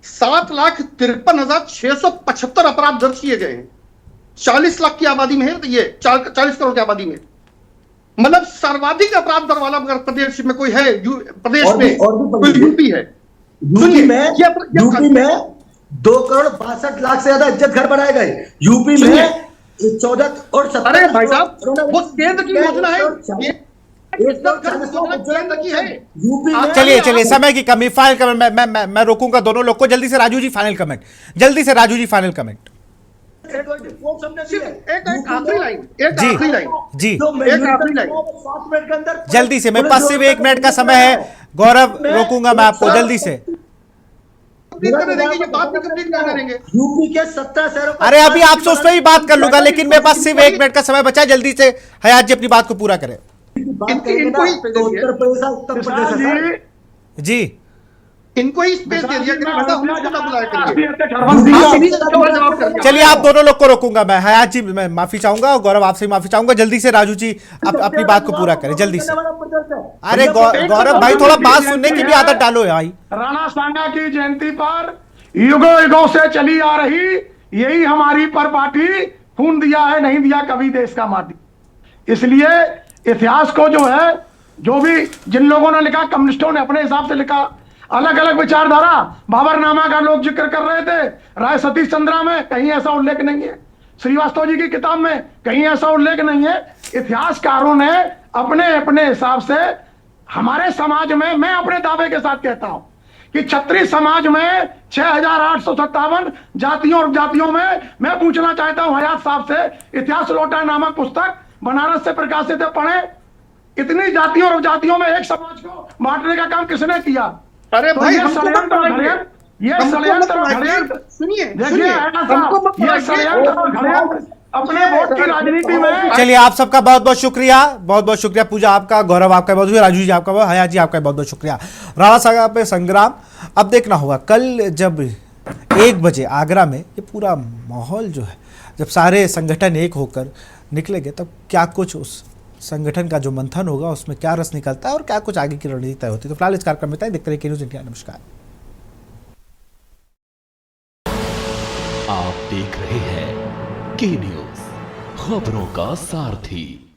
7,53,675 अपराध दर्ज किए गए हैं। 40 लाख की आबादी में है, तो ये 40 करोड़ की आबादी में, मतलब सर्वाधिक अपराध दर वाला अगर प्रदेश में कोई है, प्रदेश में कोई यूपी है। यूपी में 2 करोड़ 62 लाख से ज्यादा इज्जत घर बनाए गए। यूपी में 14 और 17। अरे भाई साहब, वो केंद्र की योजना है, चलिए समय की कमी, फाइनल कमेंट मैं रोकूंगा दोनों लोग को। जल्दी से राजू जी फाइनल कमेंट, जल्दी से राजू जी फाइनल कमेंट। एक आखिरी लाइन जी जी जल्दी से, मेरे पास सिर्फ 1 मिनट का समय है। गौरव रोकूंगा मैं आपको, जल्दी से। यूपी के 17 शहरों। अरे अभी आपसे उस पर भी बात कर लूंगा, लेकिन मेरे पास सिर्फ 1 मिनट का समय बचा है। जल्दी से हयात जी अपनी बात को पूरा करें। उत्तर प्रदेश जी इनको ही स्पेस दे दिया करिए, वरना हम उसको ना बुलाया राष्ट्रीय करिए। अध्यक्ष हरवंश सिंह आप जी सीधी सी सवाल जवाब कर दिया। चलिए आप दोनों लोग को रोकूंगा मैं। हयात जी मैं माफी चाहूंगा और गौरव आपसे माफी चाहूंगा। जल्दी से राजू जी अपनी बात को पूरा करें जल्दी से। अरे गौरव भाई थोड़ा बात सुनने की भी आदत डालो भाई। राणा सांगा की जयंती पर युगों युगों से चली आ रही यही हमारी पर पार्टी, खून दिया है नहीं दिया कभी देश का माटी। इसलिए इतिहास को जो है, जो भी जिन लोगों ने लिखा, कम्युनिस्टों ने अपने हिसाब से लिखा, अलग अलग विचारधारा, बाबरनामा का लोग जिक्र कर रहे थे, राय सतीश चंद्रा में कहीं ऐसा उल्लेख नहीं है, श्रीवास्तव जी की किताब में कहीं ऐसा उल्लेख नहीं है। इतिहासकारों ने अपने अपने हिसाब से, हमारे समाज में, मैं अपने दावे के साथ कहता हूं कि क्षत्रिय समाज में 6,857 जातियों और उपजातियों में, मैं पूछना चाहता हूं हयात साहब से, इतिहास लौटा नामक पुस्तक बनारस से प्रकाशित है, पढ़े। इतनी जातियों और उपजातियों में एक समाज को बांटने का काम किसने किया? अरे तो भाई ये हमको मत षड्यंत्र पढ़ाइए, ये हमको मत षड्यंत्र पढ़ाइए, सुनिए देखिए सुनिए, हमको मत ये पढ़ाइए। षड्यंत्र और षड्यंत्र अपने वोट की राजनीति में। चलिए आप सबका बहुत बहुत शुक्रिया, बहुत बहुत शुक्रिया। पूजा आपका, गौरव आपका बहुत शुक्रिया, राजू जी आपका बहुत, हयात जी आपका बहुत बहुत शुक्रिया। राणा सांगा पे संग्राम अब देखना होगा कल जब 1 बजे आगरा में ये पूरा माहौल जो है, जब सारे संगठन एक होकर निकलेंगे तब क्या कुछ उस संगठन का जो मंथन होगा उसमें क्या रस निकलता है और क्या कुछ आगे की रणनीति तय होती है। तो फिलहाल इस कार्यक्रम में देखते रहिए के न्यूज़ इंडिया। नमस्कार। आप देख रहे हैं के न्यूज़, खबरों का सारथी।